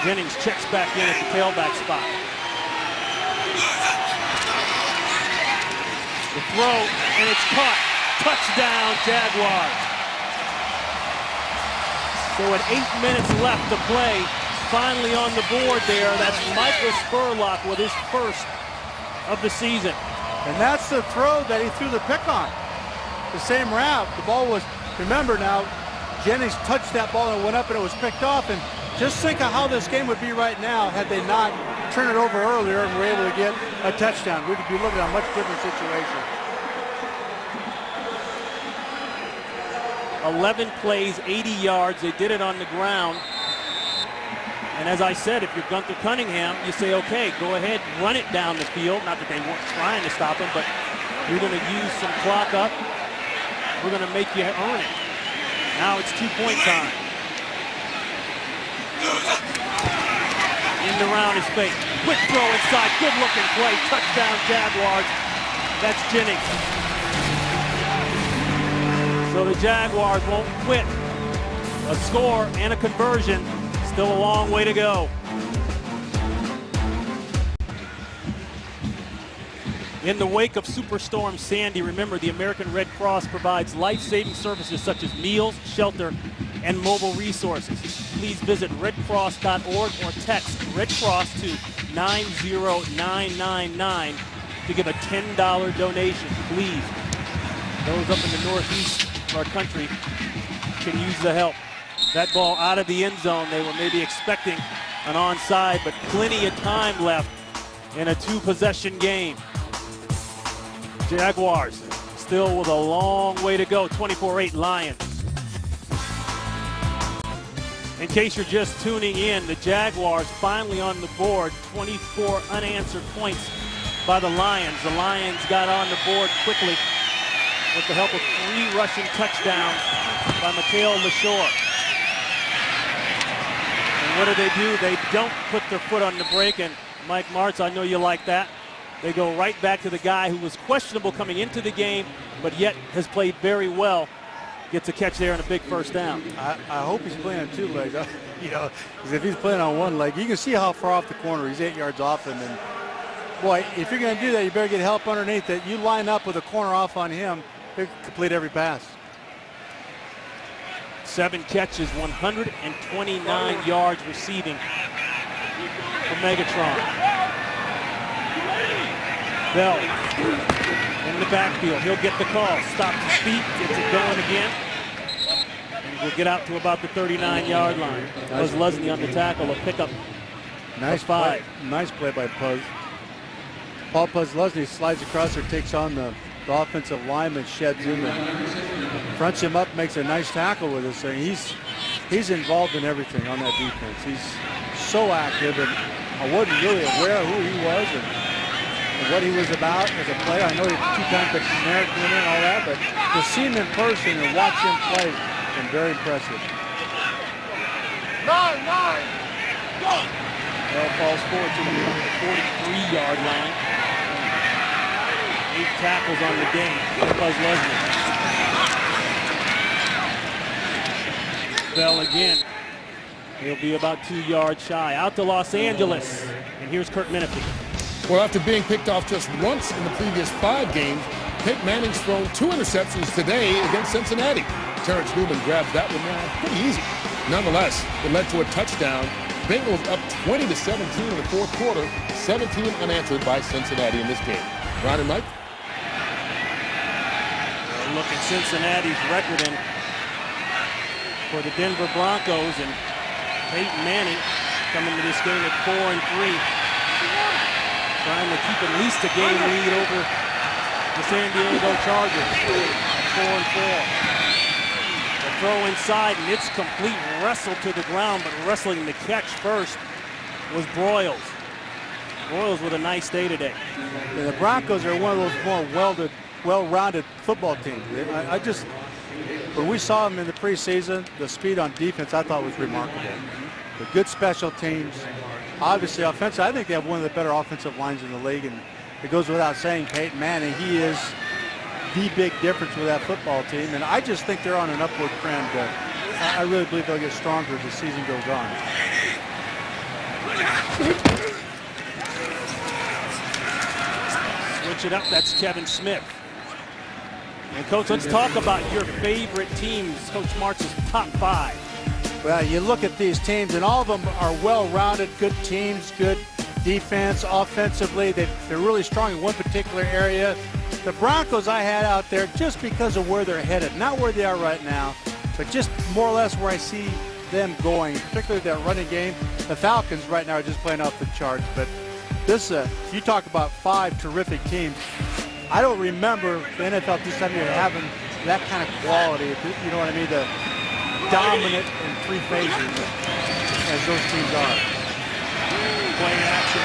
Jennings checks back in at the tailback spot. The throw, and it's caught. Touchdown, Jaguars. So at 8 minutes left to play, finally on the board there, that's Michael Spurlock with his first of the season. And that's the throw that he threw the pick on. The same route. The ball was, remember now, Jennings touched that ball and it went up and it was picked off. And just think of how this game would be right now had they not turned it over earlier and were able to get a touchdown. We'd be looking at a much different situation. 11 plays, 80 yards. They did it on the ground. And as I said, if you're Gunther Cunningham, you say, okay, go ahead, run it down the field. Not that they weren't trying to stop him, but we're going to use some clock up. We're going to make you earn it. Now it's 2-point time. In around his face. Quick throw inside. Good looking play. Touchdown Jaguars. That's Jennings. So the Jaguars won't quit. A score and a conversion. Still a long way to go. In the wake of Superstorm Sandy, remember the American Red Cross provides life-saving services such as meals, shelter, and mobile resources. Please visit redcross.org or text Red Cross to 90999 to give a $10 donation. Please, those up in the northeast of our country can use the help. That ball out of the end zone. They were maybe expecting an onside, but plenty of time left in a two-possession game. Jaguars still with a long way to go. 24-8 Lions. In case you're just tuning in, the Jaguars finally on the board. 24 unanswered points by the Lions. The Lions got on the board quickly with the help of 3 rushing touchdowns by Mikael LaShore. And what do? They don't put their foot on the brake, and Mike Martz, I know you like that. They go right back to the guy who was questionable coming into the game, but yet has played very well. Gets a catch there and a big first down. I hope he's playing on 2 legs. You know, because if he's playing on 1 leg, you can see how far off the corner. He's 8 yards off him. And boy, if you're going to do that, you better get help underneath it. You line up with a corner off on him, he'll complete every pass. 7 catches, 129 yards receiving for Megatron. Bell in the backfield. He'll get the call. Stops his feet. Gets it going again. And we'll get out to about the 39-yard line. Buzz Leslie on the tackle. A pickup. Nice 5. Nice play by Puzz. Paul Puzz Leslie slides across or takes on the offensive lineman, sheds him and fronts him up, makes a nice tackle with this thing. He's involved in everything on that defense. He's so active, and I wasn't really aware of who he was and what he was about as a player. I know he's 2-time American winner and all that, but to see him in person and watch him play has been very impressive. 9, go! Bell falls forward to the 43-yard line. 8 tackles on the game for Buzz Leslie. Bell again. He'll be about 2 yards shy. Out to Los Angeles. And here's Kurt Menefee. Well, after being picked off just once in the previous 5 games, Peyton Manning's thrown 2 interceptions today against Cincinnati. Terrence Newman grabs that one now pretty easy. Nonetheless, it led to a touchdown. Bengals up 20-17 in the 4th quarter, 17 unanswered by Cincinnati in this game. Ron and Mike? Look at Cincinnati's record and for the Denver Broncos, and Peyton Manning coming to this game at 4-3. Trying to keep at least a game lead over the San Diego Chargers. 4-4. The throw inside, and it's complete. Wrestle to the ground, but wrestling the catch first was Broyles. Broyles with a nice day today. Yeah, the Broncos are one of those more well-rounded football teams. When we saw them in the preseason, the speed on defense I thought was remarkable. The good special teams. Obviously, offensive, I think they have one of the better offensive lines in the league, and it goes without saying, Peyton Manning, he is the big difference with that football team, and I just think they're on an upward trend. I really believe they'll get stronger as the season goes on. Switch it up, that's Kevin Smith. And Coach, let's talk about your favorite teams, Coach Martz's top 5. Well, you look at these teams, and all of them are well-rounded, good teams, good defense, offensively. They're really strong in one particular area. The Broncos I had out there just because of where they're headed, not where they are right now, but just more or less where I see them going, particularly that running game. The Falcons right now are just playing off the charts, but this, you talk about 5 terrific teams. I don't remember the NFL this time of year having that kind of quality, you know what I mean, the dominant in 3 phases as those teams are. Play action.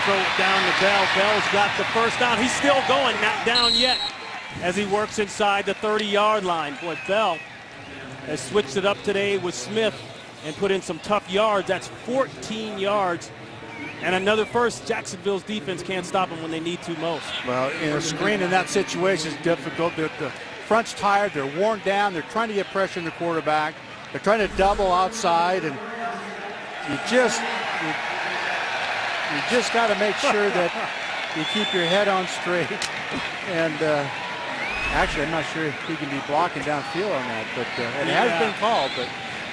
Throw it down to Bell. Bell's got the first down. He's still going, not down yet, as he works inside the 30-yard line. Boy, Bell has switched it up today with Smith and put in some tough yards. That's 14 yards. And another first. Jacksonville's defense can't stop them when they need to most. Well, in a screen in that situation is difficult. The front's tired. They're worn down. They're trying to get pressure on the quarterback. They're trying to double outside, and you just got to make sure that you keep your head on straight. And actually, I'm not sure if he can be blocking downfield on that, but it has been called. But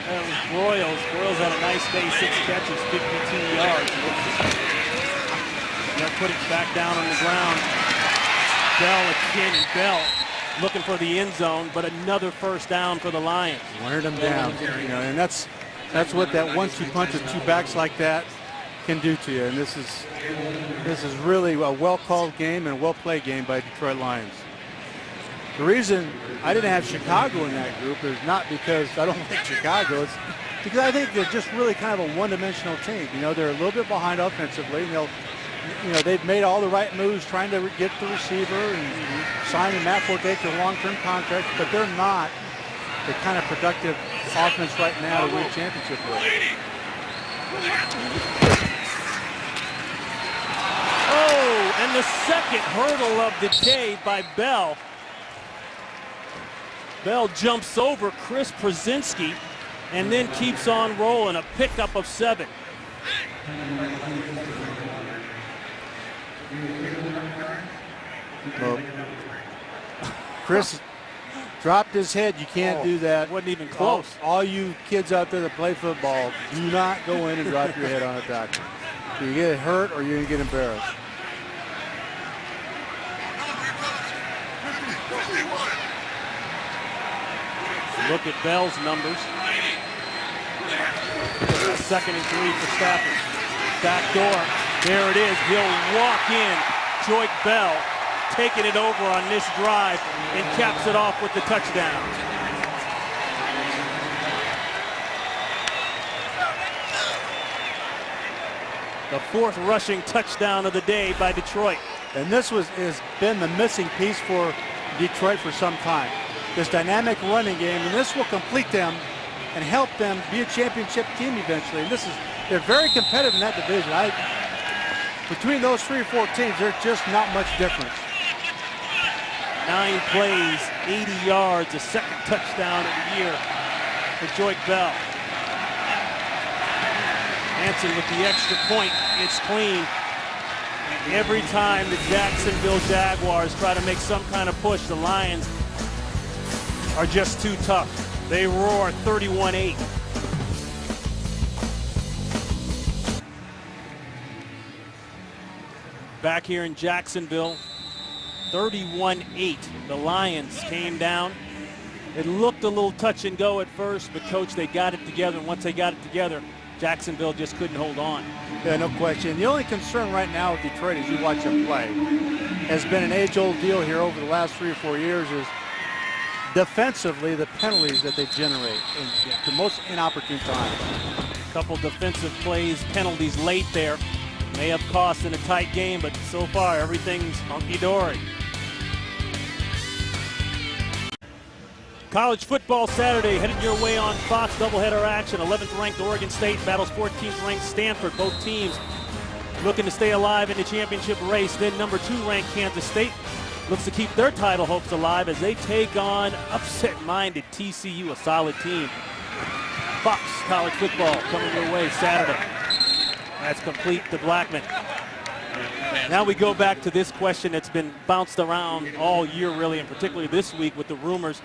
that was Broyles. Broyles had a nice day, 6 catches, 52 yards. They're putting it back down on the ground. Bell again, and Bell looking for the end zone, but another first down for the Lions. Wearing them down, you know, and that's what that 1-2 punch with 2 backs like that can do to you. And this is really a well-called game and a well-played game by Detroit Lions. The reason I didn't have Chicago in that group is not because I don't like Chicago. It's because I think they're just really kind of a one-dimensional team. You know, they're a little bit behind offensively. They've made all the right moves trying to get the receiver and signing Matt Forte to a long-term contract, but they're not the kind of productive offense right now to win a championship with. Oh, and the second hurdle of the day by Bell. Bell jumps over Chris Przinski and then keeps on rolling, a pickup of 7. Well, Chris dropped his head. You can't do that. Wasn't even close. All you kids out there that play football, do not go in and drop your head on a tackle. You get hurt or you're going to get embarrassed. Look at Bell's numbers. 2nd and 3 for Stafford. Back door. There it is. He'll walk in. Joyce Bell taking it over on this drive and caps it off with the touchdown. The 4th rushing touchdown of the day by Detroit. And this has been the missing piece for Detroit for some time. This dynamic running game, and this will complete them and help them be a championship team eventually. And they're very competitive in that division. Between those 3 or 4 teams, there's just not much difference. 9 plays, 80 yards, a 2nd touchdown of the year for Joyce Bell. Hanson with the extra point. It's clean. Every time the Jacksonville Jaguars try to make some kind of push, the Lions are just too tough. They roar 31-8. Back here in Jacksonville, 31-8. The Lions came down. It looked a little touch and go at first, but coach, they got it together. And once they got it together, Jacksonville just couldn't hold on. Yeah, no question. The only concern right now with Detroit as you watch them play has been an age-old deal here over the last 3 or 4 years is defensively the penalties that they generate in the most inopportune times. A couple defensive plays, penalties late there. May have cost in a tight game, but so far everything's hunky-dory. College football Saturday headed your way on Fox. Doubleheader action. 11th ranked Oregon State battles 14th ranked Stanford. Both teams looking to stay alive in the championship race. Then number 2 ranked Kansas State looks to keep their title hopes alive as they take on upset-minded TCU, a solid team. Fox College football coming your way Saturday. That's complete to Blackman. Now we go back to this question that's been bounced around all year really, and particularly this week with the rumors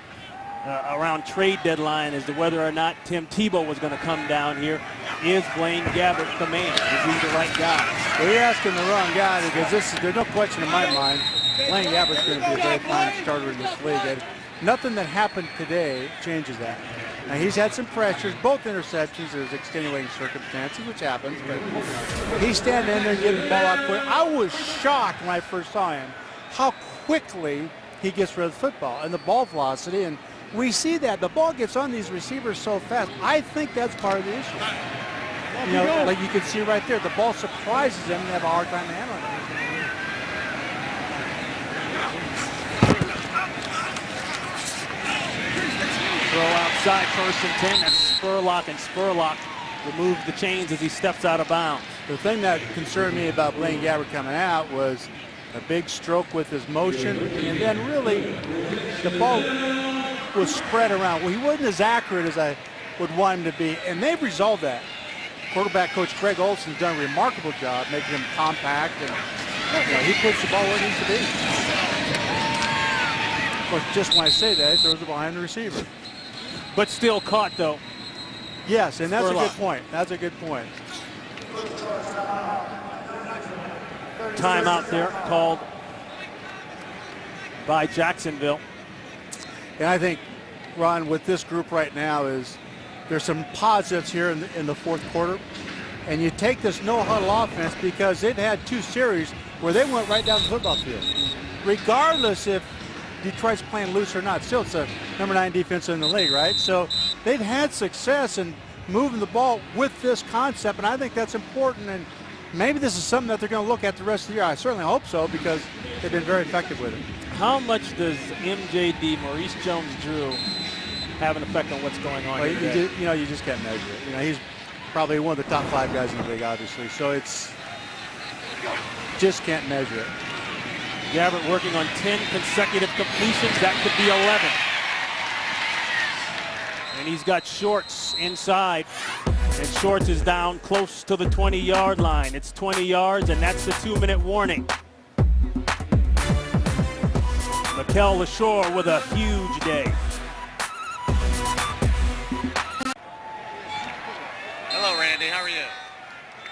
around trade deadline as to whether or not Tim Tebow was going to come down here. Is Blaine Gabbert the man? Is he the right guy? Well, you're asking the wrong guy because there's no question in my mind Blaine Gabbert's going to be a very fine starter in this league. And nothing that happened today changes that. Now, he's had some pressures, both interceptions. There's extenuating circumstances, which happens, but he's standing in there getting the ball out quick. I was shocked when I first saw him how quickly he gets rid of the football and the ball velocity. And we see that. The ball gets on these receivers so fast. I think that's part of the issue. You know, like you can see right there, the ball surprises them and they have a hard time handling it. Throw out outside 1st and 10. That's Spurlock, and Spurlock removes the chains as he steps out of bounds. The thing that concerned me about Blaine Gabbert coming out was a big stroke with his motion, and then really the ball was spread around. Well, he wasn't as accurate as I would want him to be, and they've resolved that. Quarterback coach Craig Olson's done a remarkable job making him compact, and he puts the ball where it needs to be. Of course, just when I say that, he throws it behind the receiver. But still caught, though. Yes, and that's Spurlock. a good point. That's a good point. Timeout there called by Jacksonville. And I think, Ron, with this group right now is there's some positives here in the fourth quarter. And you take this no-huddle offense because they've had 2 series where they went right down the football field. Regardless if Detroit's playing loose or not, still it's a number 9 defense in the league, right? So they've had success in moving the ball with this concept, and I think that's important. And maybe this is something that they're going to look at the rest of the year. I certainly hope so because they've been very effective with it. How much does MJD, Maurice Jones-Drew, have an effect on what's going on Well, here today? you just can't measure it. He's probably one of the top 5 guys in the league, obviously. So it's just can't measure it. Gabbert working on 10 consecutive completions. That could be 11. And he's got Shorts inside. And Shorts is down close to the 20-yard line. It's 20 yards, and that's the 2-minute warning. Mikel LaShore with a huge day. Hello, Randy. How are you?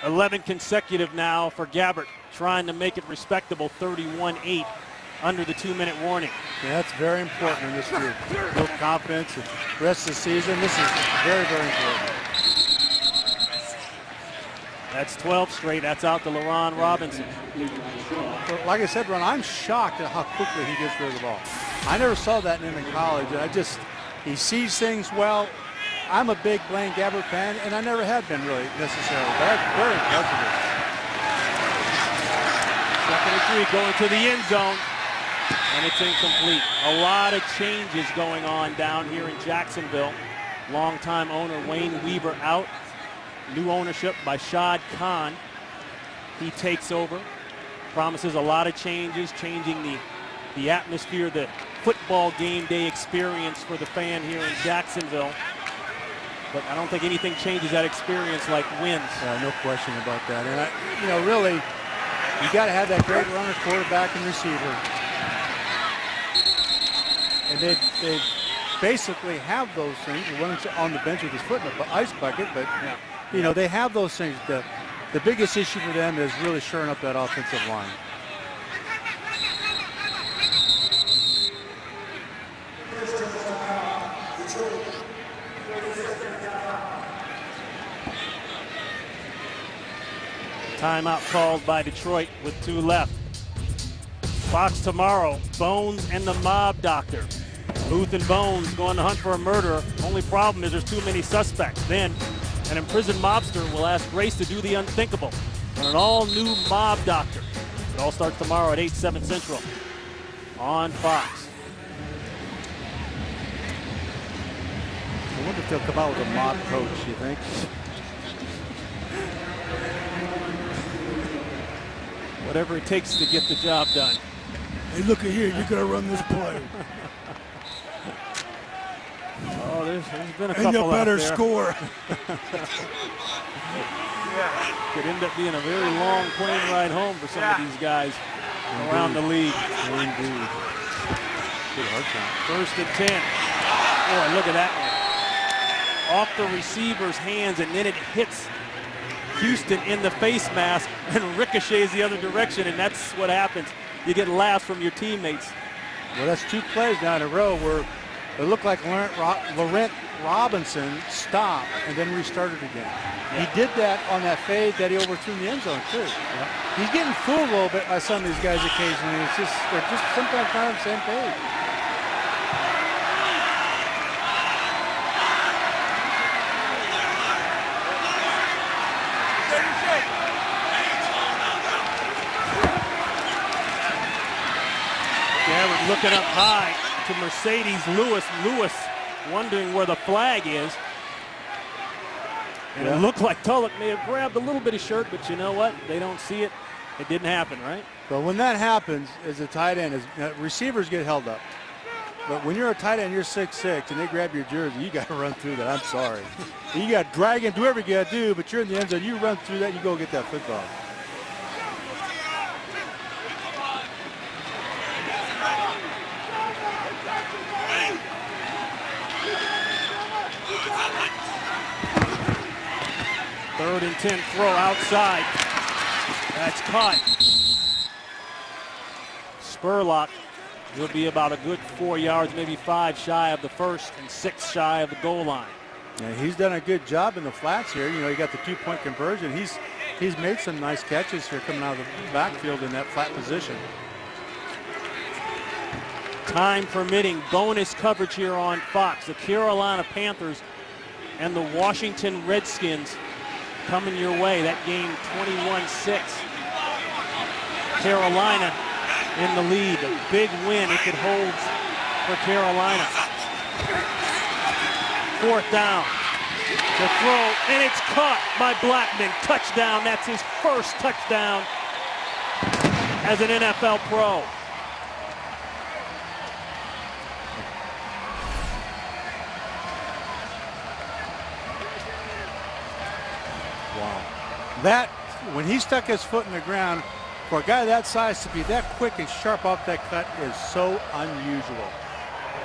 11 consecutive now for Gabbert, trying to make it respectable, 31-8 under the 2-minute warning. Yeah, that's very important in this group. Build confidence and the rest of the season. This is very, very important. That's 12 straight. That's out to LaRon Robinson. Like I said, Ron, I'm shocked at how quickly he gets rid of the ball. I never saw that in him in college. And he sees things well. I'm a big Blaine Gabbert fan, and I never have been really necessarily. But that's very impressive. 2nd and 3 going to the end zone, and it's incomplete. A lot of changes going on down here in Jacksonville. Longtime owner Wayne Weaver out. New ownership by Shad Khan. He takes over. Promises a lot of changes, changing the atmosphere, the football game day experience for the fan here in Jacksonville. But I don't think anything changes that experience like wins. No question about that. And really, you got to have that great runner, quarterback, and receiver. And they basically have those things. One's on the bench with his foot in the ice bucket, but they have those things. The biggest issue for them is really shoring up that offensive line. Timeout called by Detroit with 2 left. Fox tomorrow, Bones and the Mob Doctor. Booth and Bones going to hunt for a murderer. Only problem is there's too many suspects. Then an imprisoned mobster will ask Grace to do the unthinkable on an all-new Mob Doctor. It all starts tomorrow at 8, 7 Central on Fox. I wonder if they'll come out with a mob coach, you think? Whatever it takes to get the job done. Hey, look at here. You got to run this play. Oh, there's been a couple And you better out there. score. Could end up being a very long plane ride home for some of these guys around the league. Indeed. Good hard time. 1st and 10. Boy, look at that one. Off the receiver's hands, and then it hits Houston in the face mask and ricochets the other direction, and that's what happens. You get laughs from your teammates. Well, that's 2 plays now in a row where it looked like Laurent Robinson stopped and then restarted again. He did that on that fade that he overthrew in the end zone, too. He's getting fooled a little bit by some of these guys occasionally. They're just sometimes not on the same page. Gabbert looking up high to Mercedes Lewis. Lewis wondering where the flag is. And it looked like Tulloch may have grabbed a little bit of shirt, but you know what? They don't see it. It didn't happen, right? But when that happens, as a tight end, receivers get held up. But when you're a tight end, you're 6'6", and they grab your jersey, you got to run through that. I'm sorry. You got to drag and do whatever you got to do, but you're in the end zone. You run through that, you go get that football. Third and 10 throw outside. That's caught. Spurlock will be about a good 4 yards, maybe 5 shy of the first and 6 shy of the goal line. Yeah, he's done a good job in the flats here. You know, he got the 2-point conversion. He's made some nice catches here coming out of the backfield in that flat position. Time permitting, bonus coverage here on Fox. The Carolina Panthers and the Washington Redskins coming your way. That game 21-6. Carolina in the lead. A big win if it holds for Carolina. Fourth down. The throw, and it's caught by Blackman. Touchdown. That's his first touchdown as an NFL pro. Wow. That, when he stuck his foot in the ground, for a guy that size to be that quick and sharp off that cut is so unusual.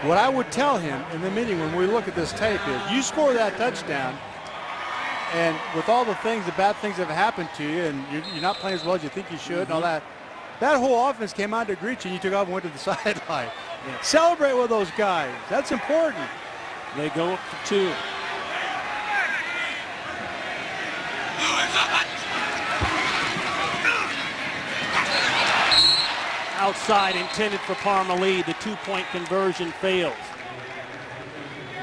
What I would tell him in the meeting when we look at this tape is, you score that touchdown, and with all the things, the bad things that have happened to you, and you're not playing as well as you think you should, and all that, that whole offense came out to greet you, and you took off and went to the sideline. Yeah. Celebrate with those guys. That's important. They go up for 2. Outside, intended for Parmalee. The 2-point conversion fails.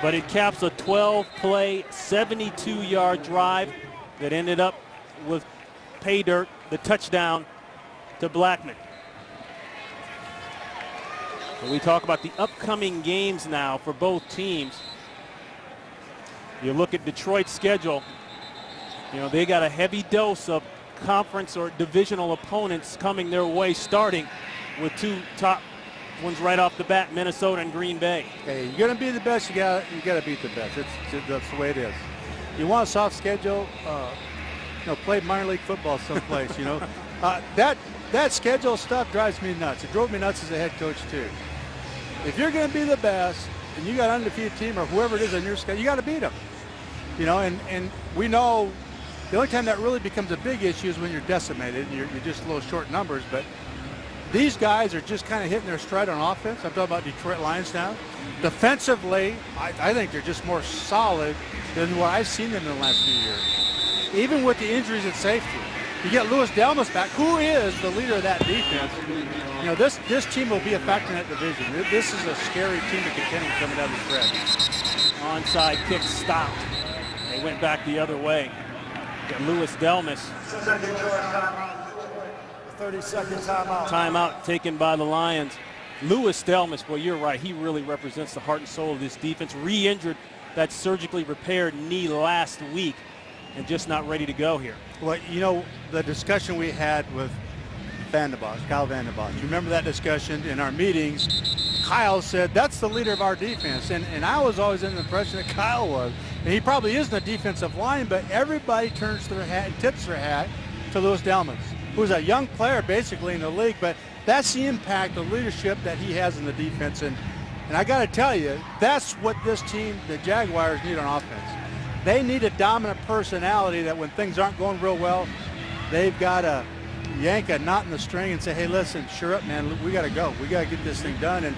But it caps a 12-play, 72-yard drive that ended up with pay dirt, the touchdown to Blackman. And we talk about the upcoming games now for both teams. You look at Detroit's schedule. You know, they got a heavy dose of conference or divisional opponents coming their way, starting with 2 top ones right off the bat, Minnesota and Green Bay. Hey, you're going to be the best, you got to beat the best. That's the way it is. You want a soft schedule, play minor league football someplace, you know. That schedule stuff drives me nuts. It drove me nuts as a head coach, too. If you're going to be the best, and you got an undefeated team or whoever it is on your schedule, you got to beat them. You know, and we know the only time that really becomes a big issue is when you're decimated and you're just a little short numbers, but these guys are just kind of hitting their stride on offense. I'm talking about Detroit Lions now. Defensively, I think they're just more solid than what I've seen them in the last few years. Even with the injuries at safety. You get Louis Delmas back, who is the leader of that defense. You know, this team will be a factor in that division. This is a scary team to contend with coming down the stretch. Onside kick stopped. They went back the other way. Get Louis Delmas. 30-second timeout. Timeout taken by the Lions. Louis Delmas, well, you're right. He really represents the heart and soul of this defense. Re-injured that surgically repaired knee last week and just not ready to go here. Well, you know, the discussion we had with Kyle Vandenbosch. You remember that discussion in our meetings? Kyle said, that's the leader of our defense. And I was always in the impression that Kyle was. And he probably is in the defensive line, but everybody turns their hat and tips their hat to Louis Delmas, who's a young player basically in the league, but that's the impact, the leadership that he has in the defense. And I got to tell you, that's what this team, the Jaguars, need on offense. They need a dominant personality that when things aren't going real well, they've got to yank a knot in the string and say, hey, listen, sure up, man, we got to go. We got to get this thing done. And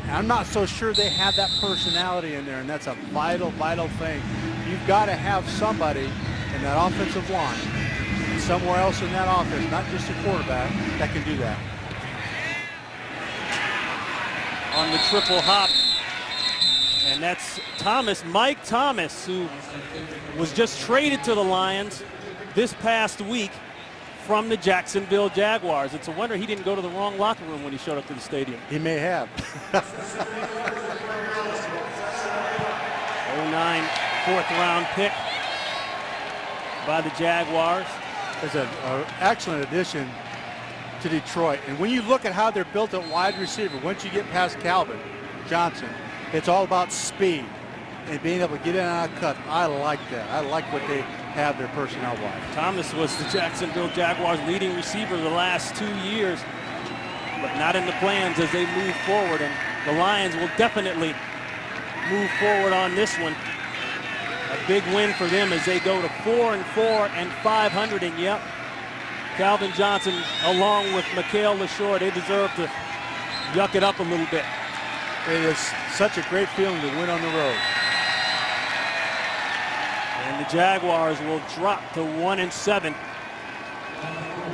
I'm not so sure they have that personality in there, and that's a vital, vital thing. You've got to have somebody in that offensive line, somewhere else in that offense, not just a quarterback, that can do that. On the triple hop, and that's Mike Thomas, who was just traded to the Lions this past week from the Jacksonville Jaguars. It's a wonder he didn't go to the wrong locker room when he showed up to the stadium. He may have. 2009 fourth-round pick by the Jaguars. Is an excellent addition to Detroit. And when you look at how they're built at wide receiver, once you get past Calvin Johnson, it's all about speed and being able to get in and out of cut. I like that. I like what they have their personnel-wise. Thomas was the Jacksonville Jaguars' leading receiver the last 2 years, but not in the plans as they move forward. And the Lions will definitely move forward on this one. A big win for them as they go to 4-4 and 500. And yep, Calvin Johnson along with Mikael LaShore, they deserve to yuck it up a little bit. It is such a great feeling to win on the road. And the Jaguars will drop to 1-7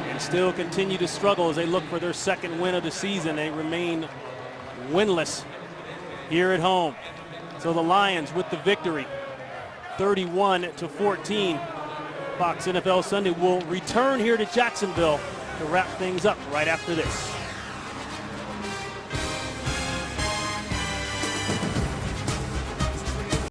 and still continue to struggle as they look for their second win of the season. They remain winless here at home. So the Lions with the victory, 31-14. Fox NFL Sunday will return here to Jacksonville to wrap things up right after this.